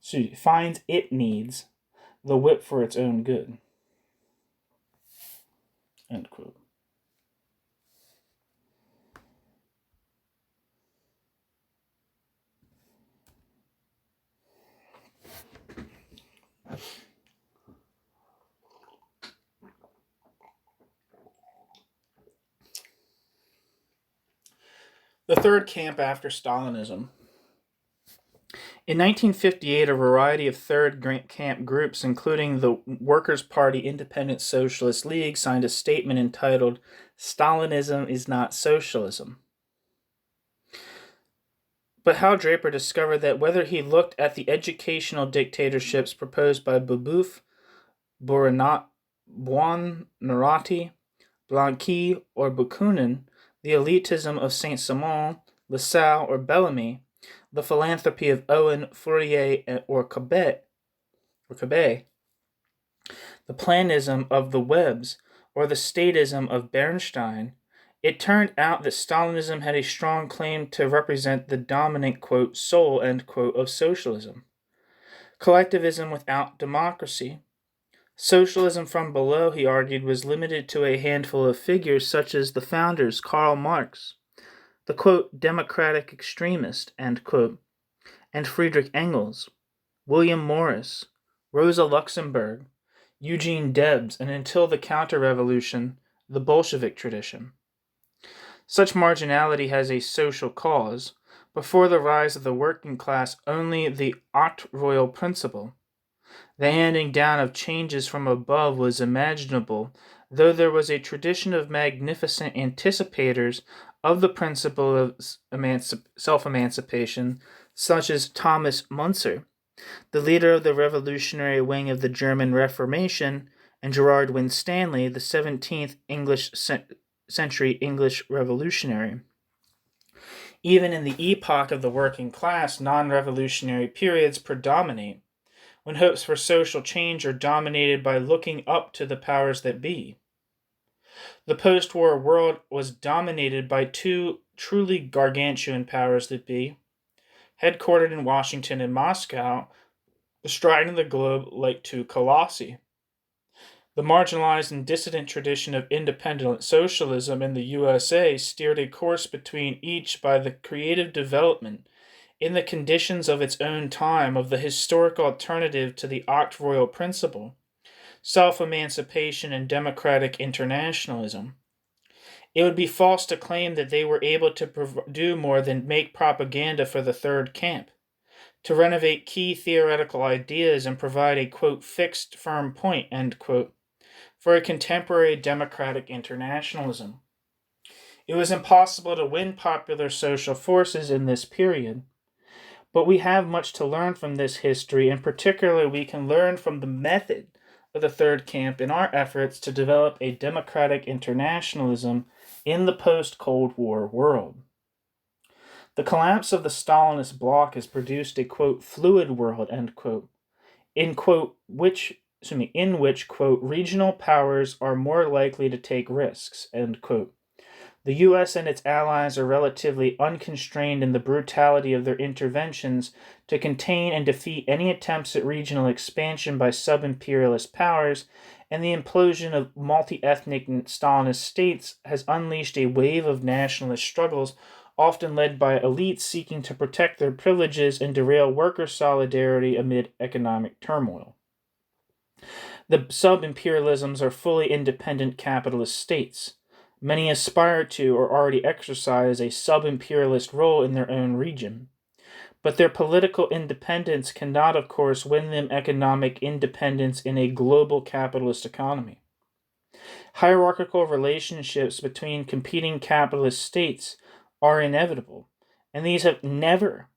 So it finds it needs the whip for its own good, end quote. The third camp after Stalinism. In 1958, a variety of third camp groups, including the Workers' Party Independent Socialist League, signed a statement entitled, "Stalinism is not socialism." But how Draper discovered that whether he looked at the educational dictatorships proposed by Babeuf, Buonarroti, Blanqui, or Bakunin, the elitism of Saint-Simon, Lassalle, or Bellamy, the philanthropy of Owen, Fourier, or Cabet, the planism of the Webbs, or the statism of Bernstein, it turned out that Stalinism had a strong claim to represent the dominant, quote, soul, end quote, of socialism. Collectivism without democracy. Socialism from below, he argued, was limited to a handful of figures such as the founders, Karl Marx, the, quote, democratic extremist, end quote, and Friedrich Engels, William Morris, Rosa Luxemburg, Eugene Debs, and until the counter-revolution, the Bolshevik tradition. Such marginality has a social cause. Before the rise of the working class, only the octroi principle, the handing down of changes from above, was imaginable, though there was a tradition of magnificent anticipators of the principle of self-emancipation, such as Thomas Müntzer, the leader of the revolutionary wing of the German Reformation, and Gerard Winstanley, the 17th century English revolutionary. Even in the epoch of the working class, non-revolutionary periods predominate, when hopes for social change are dominated by looking up to the powers that be. The post-war world was dominated by two truly gargantuan powers that be, headquartered in Washington and Moscow, bestriding the globe like two colossi. The marginalized and dissident tradition of independent socialism in the USA steered a course between each by the creative development, in the conditions of its own time, of the historic alternative to the octroi principle, self-emancipation and democratic internationalism. It would be false to claim that they were able to do more than make propaganda for the third camp, to renovate key theoretical ideas and provide a, quote, fixed, firm point, end quote, for a contemporary democratic internationalism. It was impossible to win popular social forces in this period. But we have much to learn from this history, and particularly we can learn from the method of the third camp in our efforts to develop a democratic internationalism in the post-Cold War world. The collapse of the Stalinist bloc has produced a, quote, fluid world, end quote, in which, quote, regional powers are more likely to take risks, end quote. The U.S. and its allies are relatively unconstrained in the brutality of their interventions to contain and defeat any attempts at regional expansion by sub-imperialist powers, and the implosion of multi-ethnic Stalinist states has unleashed a wave of nationalist struggles, often led by elites seeking to protect their privileges and derail worker solidarity amid economic turmoil. The sub-imperialisms are fully independent capitalist states. Many aspire to or already exercise a sub-imperialist role in their own region. But their political independence cannot, of course, win them economic independence in a global capitalist economy. Hierarchical relationships between competing capitalist states are inevitable, and these have never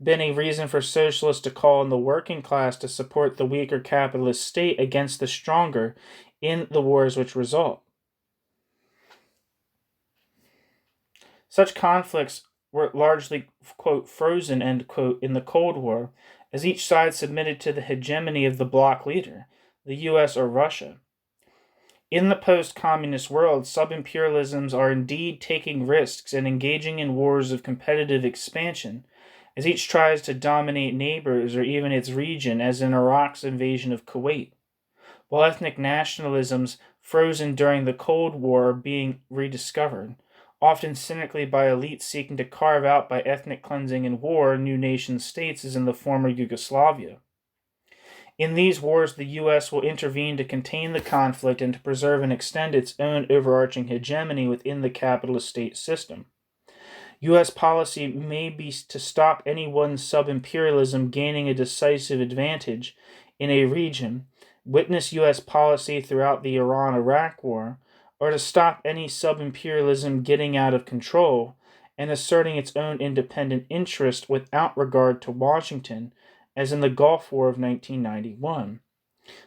been a reason for socialists to call on the working class to support the weaker capitalist state against the stronger in the wars which result. Such conflicts were largely, quote, frozen, end quote, in the Cold War, as each side submitted to the hegemony of the bloc leader, the US or Russia. In the post-communist world, sub-imperialisms are indeed taking risks and engaging in wars of competitive expansion, as each tries to dominate neighbors or even its region, as in Iraq's invasion of Kuwait, while ethnic nationalisms frozen during the Cold War are being rediscovered, often cynically by elites seeking to carve out by ethnic cleansing and war new nation-states as in the former Yugoslavia. In these wars, the U.S. will intervene to contain the conflict and to preserve and extend its own overarching hegemony within the capitalist state system. U.S. policy may be to stop any one sub-imperialism gaining a decisive advantage in a region, witness U.S. policy throughout the Iran-Iraq War, or to stop any sub-imperialism getting out of control and asserting its own independent interest without regard to Washington, as in the Gulf War of 1991.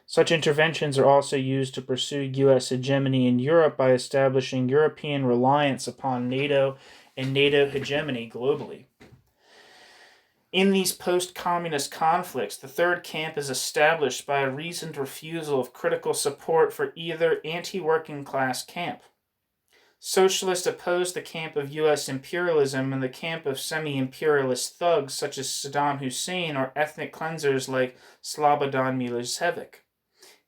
Such interventions are also used to pursue U.S. hegemony in Europe by establishing European reliance upon NATO and NATO hegemony globally. In these post-communist conflicts, the third camp is established by a reasoned refusal of critical support for either anti-working class camp. Socialists oppose the camp of U.S. imperialism and the camp of semi-imperialist thugs such as Saddam Hussein or ethnic cleansers like Slobodan Milosevic,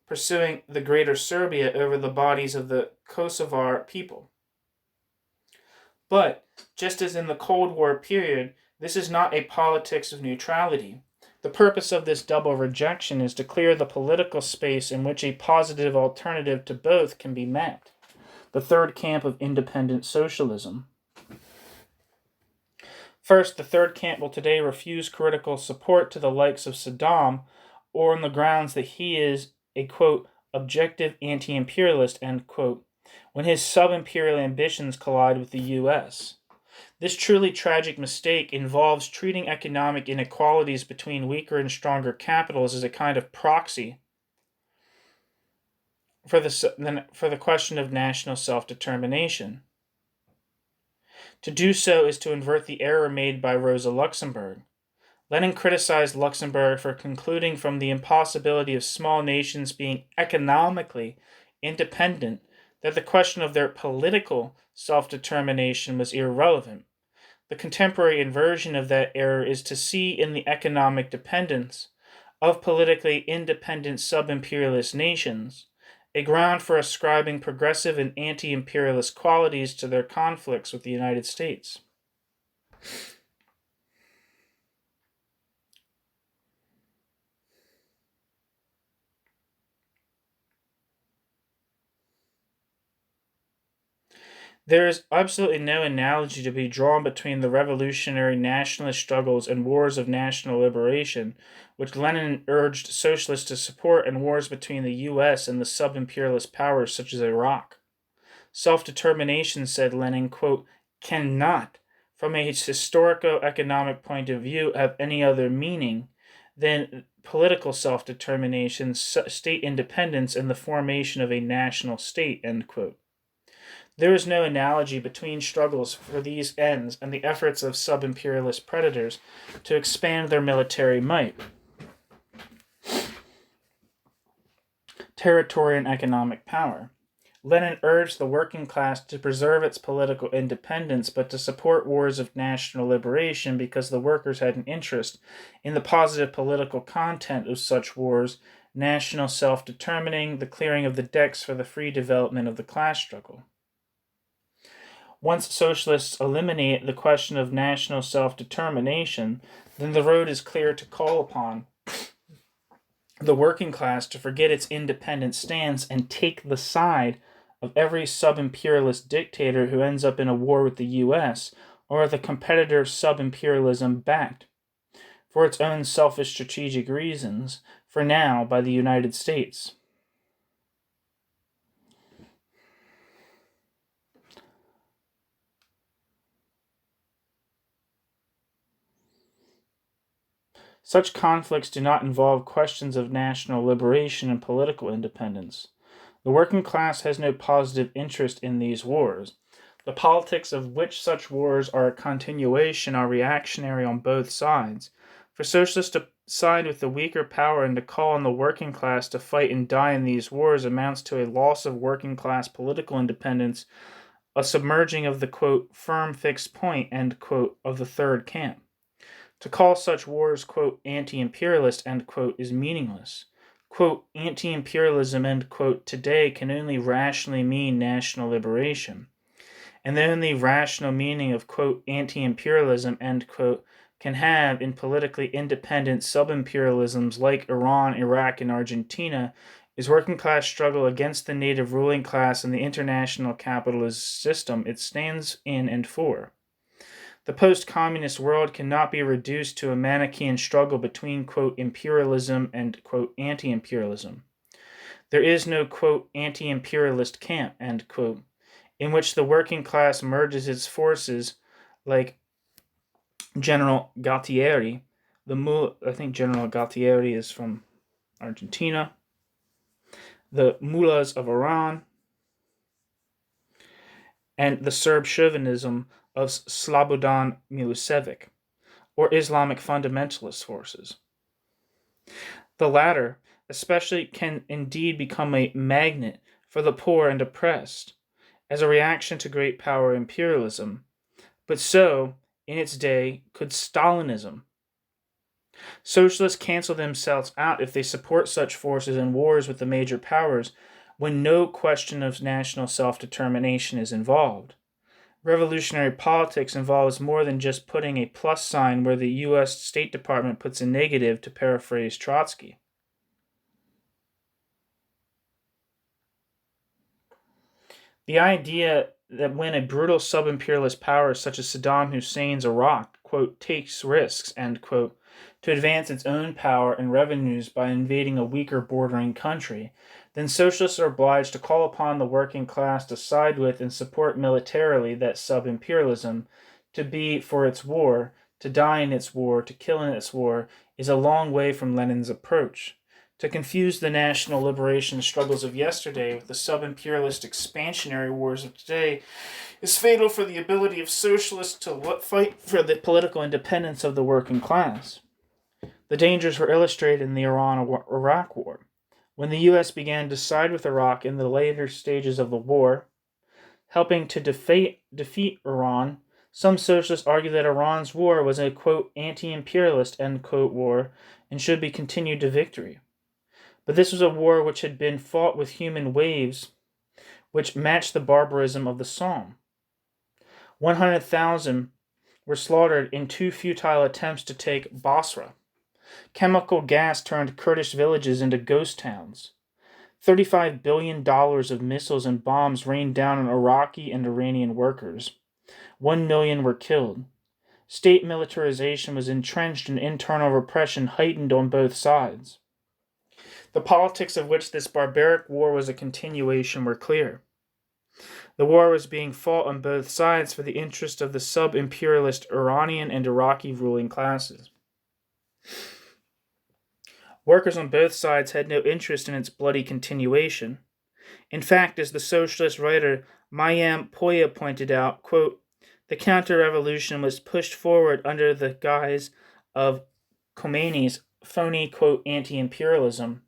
pursuing the Greater Serbia over the bodies of the Kosovar people. But, just as in the Cold War period, this is not a politics of neutrality. The purpose of this double rejection is to clear the political space in which a positive alternative to both can be mapped. The third camp of independent socialism. First, the third camp will today refuse critical support to the likes of Saddam, or on the grounds that he is a, quote, objective anti-imperialist, end quote, when his sub-imperial ambitions collide with the U.S. This truly tragic mistake involves treating economic inequalities between weaker and stronger capitals as a kind of proxy for the question of national self-determination. To do so is to invert the error made by Rosa Luxemburg. Lenin criticized Luxemburg for concluding from the impossibility of small nations being economically independent that the question of their political self-determination was irrelevant. The contemporary inversion of that error is to see in the economic dependence of politically independent sub-imperialist nations a ground for ascribing progressive and anti-imperialist qualities to their conflicts with the United States. There is absolutely no analogy to be drawn between the revolutionary nationalist struggles and wars of national liberation, which Lenin urged socialists to support, and wars between the U.S. and the sub-imperialist powers such as Iraq. Self-determination, said Lenin, quote, cannot, from a historico-economic point of view, have any other meaning than political self-determination, state independence, and the formation of a national state, end quote. There is no analogy between struggles for these ends and the efforts of sub-imperialist predators to expand their military might, territory, and economic power. Lenin urged the working class to preserve its political independence, but to support wars of national liberation because the workers had an interest in the positive political content of such wars, national self-determining, the clearing of the decks for the free development of the class struggle. Once socialists eliminate the question of national self-determination, then the road is clear to call upon the working class to forget its independent stance and take the side of every sub-imperialist dictator who ends up in a war with the U.S. or the competitor sub-imperialism backed, for its own selfish strategic reasons, for now by the United States. Such conflicts do not involve questions of national liberation and political independence. The working class has no positive interest in these wars. The politics of which such wars are a continuation are reactionary on both sides. For socialists to side with the weaker power and to call on the working class to fight and die in these wars amounts to a loss of working class political independence, a submerging of the, quote, firm fixed point, end quote, of the third camp. To call such wars, quote, anti-imperialist, end quote, is meaningless. Quote, anti-imperialism, end quote, today can only rationally mean national liberation. And the only rational meaning of, quote, anti-imperialism, end quote, can have in politically independent sub-imperialisms like Iran, Iraq, and Argentina is working class struggle against the native ruling class and the international capitalist system it stands in and for. The post-communist world cannot be reduced to a Manichaean struggle between, quote, imperialism and, quote, anti-imperialism. There is no, quote, anti-imperialist camp, end quote, in which the working class merges its forces like General Galtieri. I think General Galtieri is from Argentina. The mullahs of Iran, and the Serb chauvinism of Slobodan Milosevic, or Islamic fundamentalist forces. The latter, especially, can indeed become a magnet for the poor and oppressed, as a reaction to great power imperialism, but so, in its day, could Stalinism. Socialists cancel themselves out if they support such forces in wars with the major powers when no question of national self-determination is involved. Revolutionary politics involves more than just putting a plus sign where the U.S. State Department puts a negative, to paraphrase Trotsky. The idea that when a brutal sub-imperialist power such as Saddam Hussein's Iraq, quote, takes risks, end quote, to advance its own power and revenues by invading a weaker bordering country, then socialists are obliged to call upon the working class to side with and support militarily that sub-imperialism, to be for its war, to die in its war, to kill in its war, is a long way from Lenin's approach. To confuse the national liberation struggles of yesterday with the sub-imperialist expansionary wars of today is fatal for the ability of socialists to fight for the political independence of the working class. The dangers were illustrated in the Iran-Iraq War. When the U.S. began to side with Iraq in the later stages of the war, helping to defeat Iran, some socialists argued that Iran's war was a, quote, anti-imperialist, end quote, war and should be continued to victory. But this was a war which had been fought with human waves, which matched the barbarism of the Psalm. 100,000 were slaughtered in two futile attempts to take Basra. Chemical gas turned Kurdish villages into ghost towns. $35 billion of missiles and bombs rained down on Iraqi and Iranian workers. 1 million were killed. State militarization was entrenched and internal repression heightened on both sides. The politics of which this barbaric war was a continuation were clear. The war was being fought on both sides for the interest of the sub-imperialist Iranian and Iraqi ruling classes. Workers on both sides had no interest in its bloody continuation. In fact, as the socialist writer Mayam Poya pointed out, quote, the counter-revolution was pushed forward under the guise of Khomeini's phony, quote, anti-imperialism.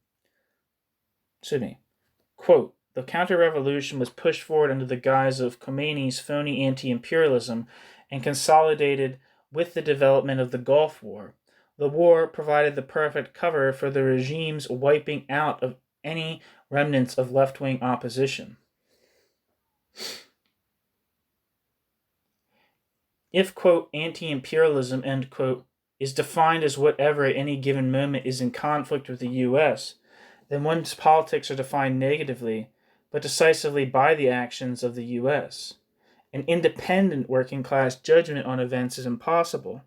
Quote, the counter-revolution was pushed forward under the guise of Khomeini's phony anti-imperialism and consolidated with the development of the Gulf War. The war provided the perfect cover for the regime's wiping out of any remnants of left-wing opposition. If, quote, anti-imperialism, end quote, is defined as whatever at any given moment is in conflict with the U.S., then one's politics are defined negatively, but decisively by the actions of the U.S. An independent working-class judgment on events is impossible.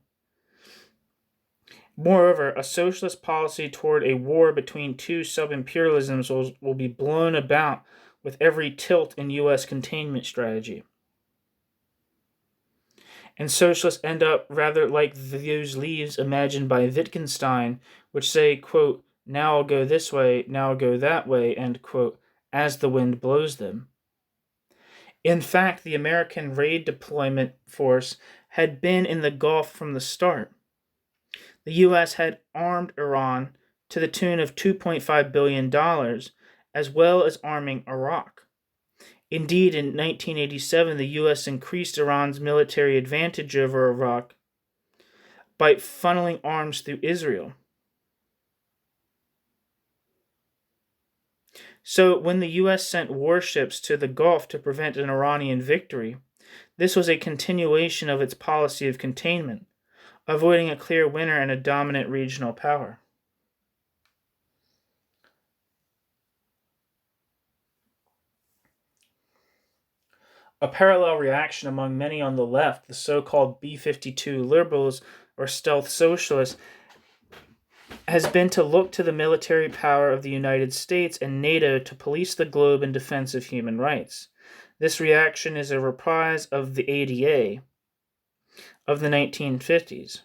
Moreover, a socialist policy toward a war between two sub-imperialisms will be blown about with every tilt in U.S. containment strategy. And socialists end up rather like those leaves imagined by Wittgenstein, which say, quote, now I'll go this way, now I'll go that way, end quote, as the wind blows them. In fact, the American raid deployment force had been in the Gulf from the start. The U.S. had armed Iran to the tune of $2.5 billion, as well as arming Iraq. Indeed, in 1987, the U.S. increased Iran's military advantage over Iraq by funneling arms through Israel. So, when the U.S. sent warships to the Gulf to prevent an Iranian victory, this was a continuation of its policy of containment, avoiding a clear winner and a dominant regional power. A parallel reaction among many on the left, the so-called B-52 liberals or stealth socialists, has been to look to the military power of the United States and NATO to police the globe in defense of human rights. This reaction is a reprise of the ADA of the 1950s,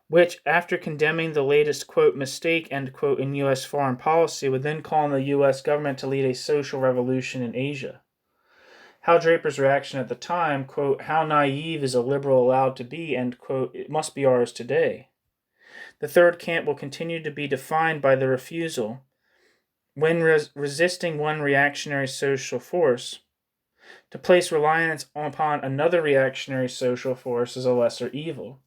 which, after condemning the latest, quote, mistake, end quote, in U.S. foreign policy, would then call on the U.S. government to lead a social revolution in Asia. Hal Draper's reaction at the time, quote, how naive is a liberal allowed to be, end quote, it must be ours today. The third camp will continue to be defined by the refusal, when resisting one reactionary social force, to place reliance upon another reactionary social force as a lesser evil.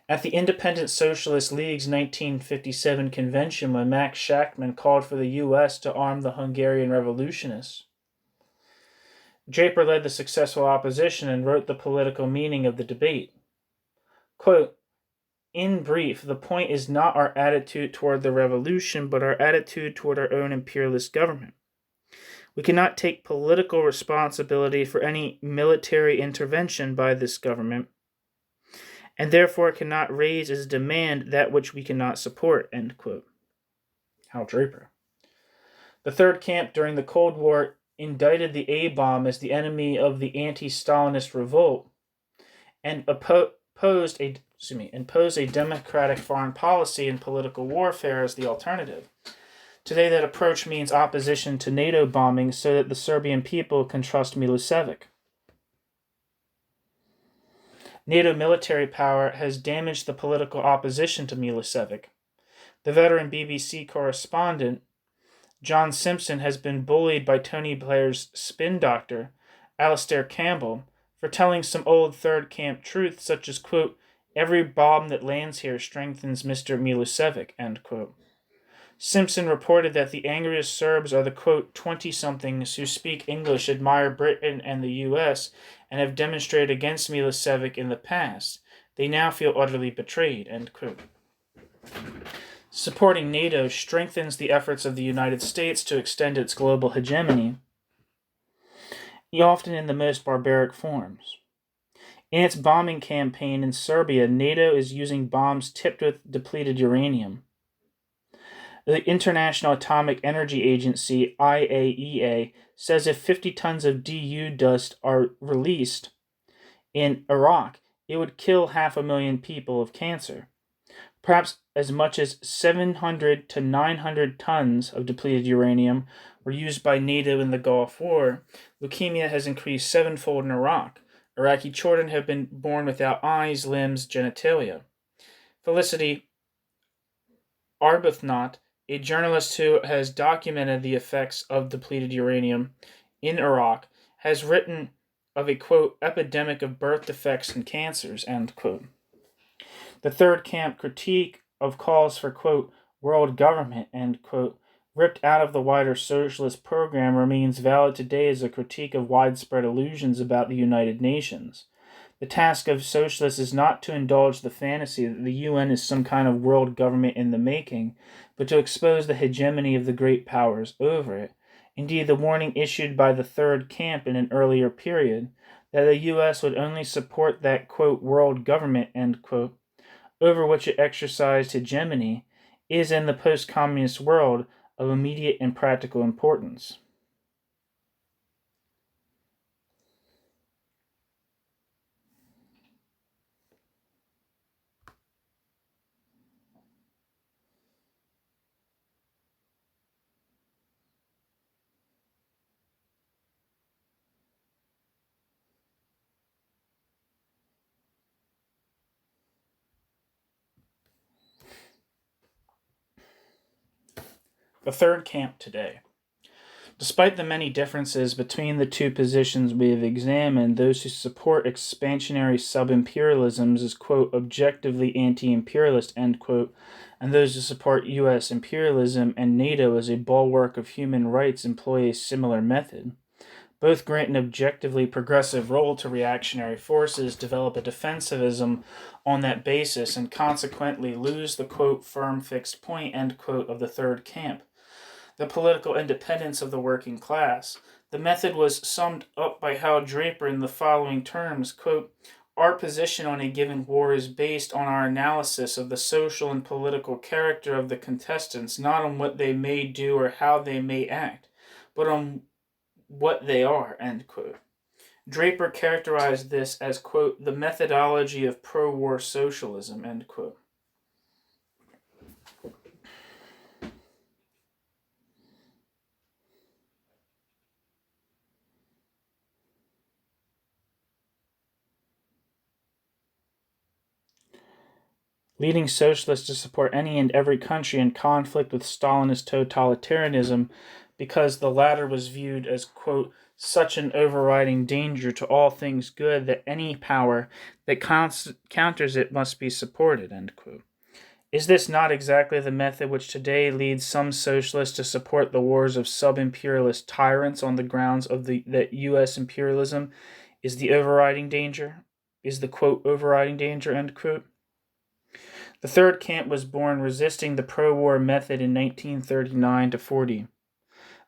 At the Independent Socialist League's 1957 convention, when Max Shachtman called for the U.S. to arm the Hungarian revolutionists, Draper led the successful opposition and wrote the political meaning of the debate. Quote, in brief, the point is not our attitude toward the revolution, but our attitude toward our own imperialist government. We cannot take political responsibility for any military intervention by this government, and therefore cannot raise as demand that which we cannot support, end quote. Hal Draper. The third camp during the Cold War indicted the A-bomb as the enemy of the anti-Stalinist revolt and imposed a democratic foreign policy and political warfare as the alternative. Today, that approach means opposition to NATO bombing so that the Serbian people can trust Milosevic. NATO military power has damaged the political opposition to Milosevic. The veteran BBC correspondent John Simpson has been bullied by Tony Blair's spin doctor, Alastair Campbell, for telling some old third camp truths such as, quote, every bomb that lands here strengthens Mr. Milosevic, end quote. Simpson reported that the angriest Serbs are the, quote, 20-somethings who speak English, admire Britain and the U.S., and have demonstrated against Milosevic in the past. They now feel utterly betrayed, end quote. Supporting NATO strengthens the efforts of the United States to extend its global hegemony, often in the most barbaric forms. In its bombing campaign in Serbia, NATO is using bombs tipped with depleted uranium. The International Atomic Energy Agency, IAEA, says if 50 tons of DU dust are released in Iraq, it would kill 500,000 people of cancer. Perhaps as much as 700 to 900 tons of depleted uranium were used by NATO in the Gulf War. Leukemia has increased sevenfold in Iraq. Iraqi children have been born without eyes, limbs, genitalia. Felicity Arbuthnot a journalist who has documented the effects of depleted uranium in Iraq, has written of a, quote, epidemic of birth defects and cancers, end quote. The third camp critique of calls for, quote, world government, end quote, ripped out of the wider socialist program remains valid today as a critique of widespread illusions about the United Nations. The task of socialists is not to indulge the fantasy that the UN is some kind of world government in the making, but to expose the hegemony of the great powers over it. Indeed, the warning issued by the third camp in an earlier period, that the US would only support that, quote, world government, end quote, over which it exercised hegemony, is in the post-communist world of immediate and practical importance. The third camp today. Despite the many differences between the two positions we have examined, those who support expansionary sub-imperialisms as, quote, objectively anti-imperialist, end quote, and those who support U.S. imperialism and NATO as a bulwark of human rights employ a similar method. Both grant an objectively progressive role to reactionary forces, develop a defensivism on that basis, and consequently lose the, quote, firm fixed point, end quote, of the third camp, the political independence of the working class. The method was summed up by Hal Draper in the following terms, quote, our position on a given war is based on our analysis of the social and political character of the contestants, not on what they may do or how they may act, but on what they are, end quote. Draper characterized this as, quote, the methodology of pro-war socialism, end quote. Leading socialists to support any and every country in conflict with Stalinist totalitarianism because the latter was viewed as, quote, such an overriding danger to all things good that any power that counters it must be supported, end quote. Is this not exactly the method which today leads some socialists to support the wars of sub-imperialist tyrants on the grounds of that U.S. imperialism is the overriding danger? Is the, quote, overriding danger, end quote? The third camp was born resisting the pro-war method in 1939 to 40.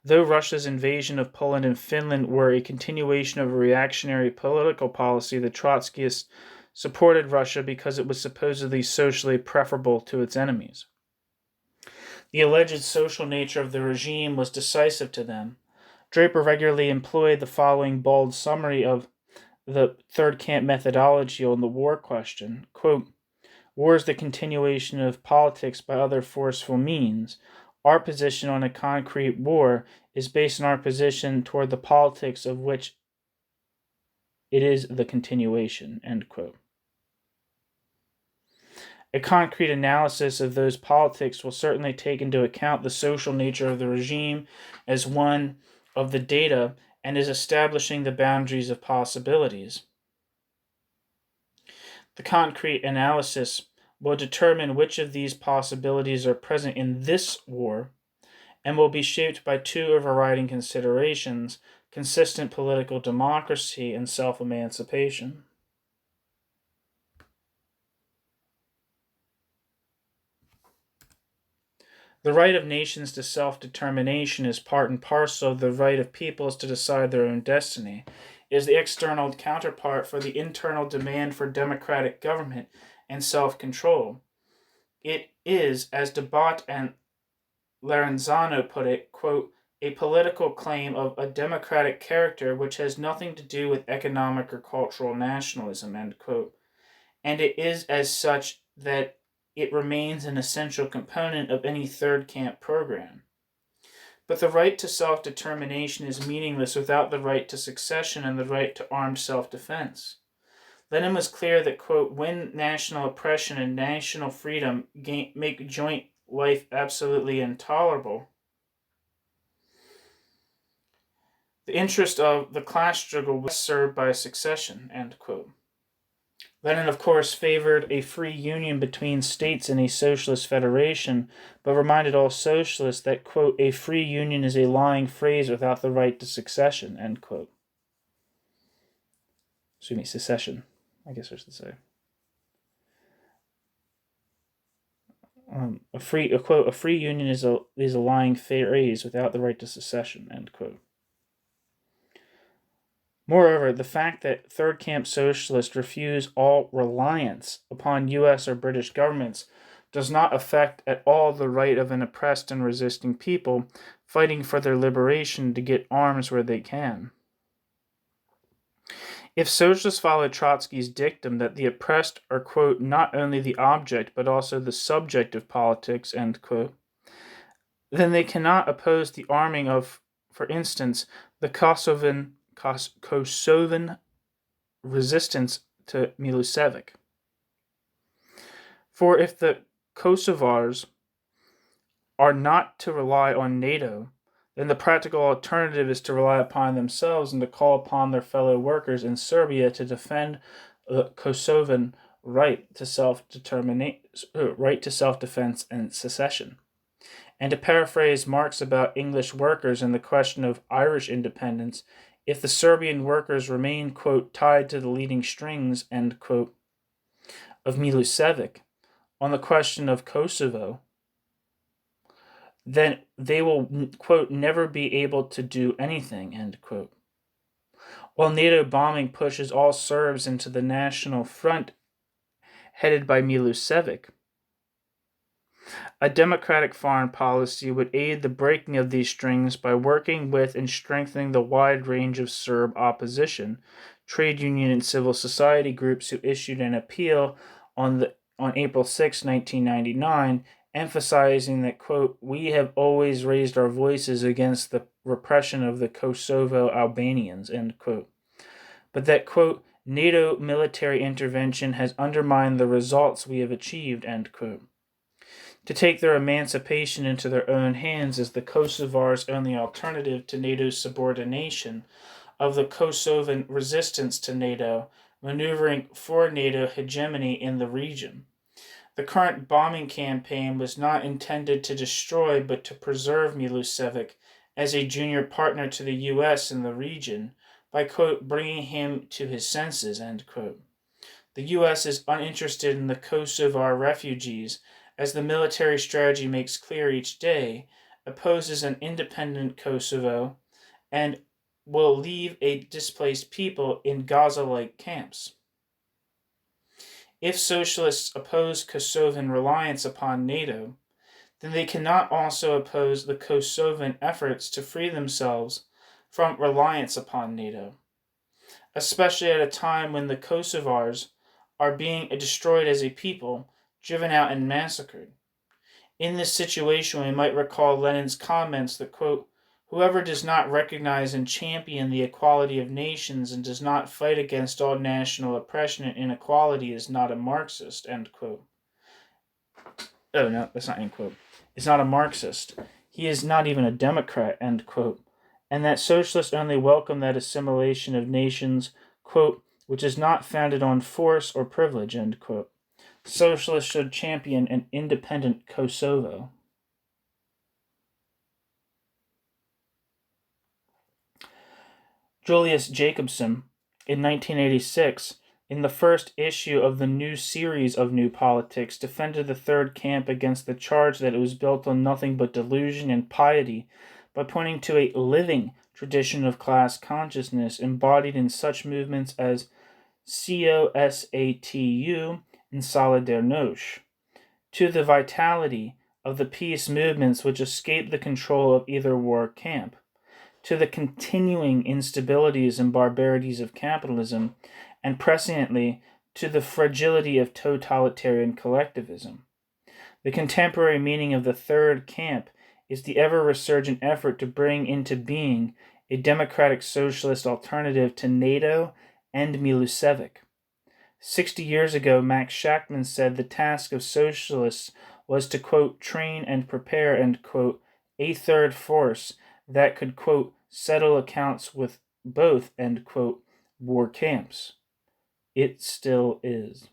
Though Russia's invasion of Poland and Finland were a continuation of a reactionary political policy, the Trotskyists supported Russia because it was supposedly socially preferable to its enemies. The alleged social nature of the regime was decisive to them. Draper regularly employed the following bold summary of the third camp methodology on the war question, quote, war is the continuation of politics by other forceful means. Our position on a concrete war is based on our position toward the politics of which it is the continuation, end quote. A concrete analysis of those politics will certainly take into account the social nature of the regime as one of the data and is establishing the boundaries of possibilities. The concrete analysis will determine which of these possibilities are present in this war and will be shaped by two overriding considerations: consistent political democracy and self-emancipation. The right of nations to self-determination is part and parcel of the right of peoples to decide their own destiny. It is the external counterpart for the internal demand for democratic government and self-control. It is, as Debott and Lorenzano put it, quote, a political claim of a democratic character which has nothing to do with economic or cultural nationalism, end quote. And it is as such that it remains an essential component of any third camp program. But the right to self-determination is meaningless without the right to succession and the right to armed self-defense. Lenin was clear that, quote, when national oppression and national freedom make joint life absolutely intolerable. The interest of the class struggle was served by secession, end quote. Lenin, of course, favored a free union between states in a socialist federation, but reminded all socialists that, quote, a free union is a lying phrase without the right to succession, end quote. Secession, I guess I should say. A free union is a lying phrase without the right to secession, end quote. Moreover, the fact that third camp socialists refuse all reliance upon U.S. or British governments does not affect at all the right of an oppressed and resisting people fighting for their liberation to get arms where they can. If socialists follow Trotsky's dictum that the oppressed are, quote, not only the object but also the subject of politics, end quote, then they cannot oppose the arming of, for instance, the Kosovan resistance to Milosevic. For if the Kosovars are not to rely on NATO, then the practical alternative is to rely upon themselves and to call upon their fellow workers in Serbia to defend the Kosovan right to self-defense and secession. And to paraphrase Marx about English workers and the question of Irish independence, if the Serbian workers remain, quote, tied to the leading strings, end quote, of Milosevic on the question of Kosovo, then they will, quote, never be able to do anything, end quote. While NATO bombing pushes all Serbs into the national front headed by Milosevic, a democratic foreign policy would aid the breaking of these strings by working with and strengthening the wide range of Serb opposition, trade union and civil society groups who issued an appeal on April 6, 1999, emphasizing that, quote, we have always raised our voices against the repression of the Kosovo Albanians, end quote. But that, quote, NATO military intervention has undermined the results we have achieved, end quote. To take their emancipation into their own hands is the Kosovars' only alternative to NATO's subordination of the Kosovan resistance to NATO, maneuvering for NATO hegemony in the region. The current bombing campaign was not intended to destroy but to preserve Milosevic as a junior partner to the U.S. in the region by, quote, bringing him to his senses, end quote. The U.S. is uninterested in the Kosovar refugees, as the military strategy makes clear each day, opposes an independent Kosovo, and will leave a displaced people in Gaza-like camps. If socialists oppose Kosovan reliance upon NATO, then they cannot also oppose the Kosovan efforts to free themselves from reliance upon NATO, especially at a time when the Kosovars are being destroyed as a people, driven out and massacred. In this situation, we might recall Lenin's comments that, quote, whoever does not recognize and champion the equality of nations and does not fight against all national oppression and inequality is not a Marxist, end quote. Oh, no, that's not end quote. It's not a Marxist. He is not even a Democrat, end quote. And that socialists only welcome that assimilation of nations, quote, which is not founded on force or privilege, end quote. Socialists should champion an independent Kosovo. Julius Jacobson, in 1986, in the first issue of the new series of New Politics, defended the third camp against the charge that it was built on nothing but delusion and piety by pointing to a living tradition of class consciousness embodied in such movements as COSATU and Solidarność, to the vitality of the peace movements which escaped the control of either war camp, to the continuing instabilities and barbarities of capitalism, and presciently to the fragility of totalitarian collectivism. The contemporary meaning of the third camp is the ever-resurgent effort to bring into being a democratic socialist alternative to NATO and Milosevic. 60 years ago, Max Shachtman said the task of socialists was to, quote, train and prepare, end quote, a third force that could, quote, settle accounts with both, end quote, war camps. It still is.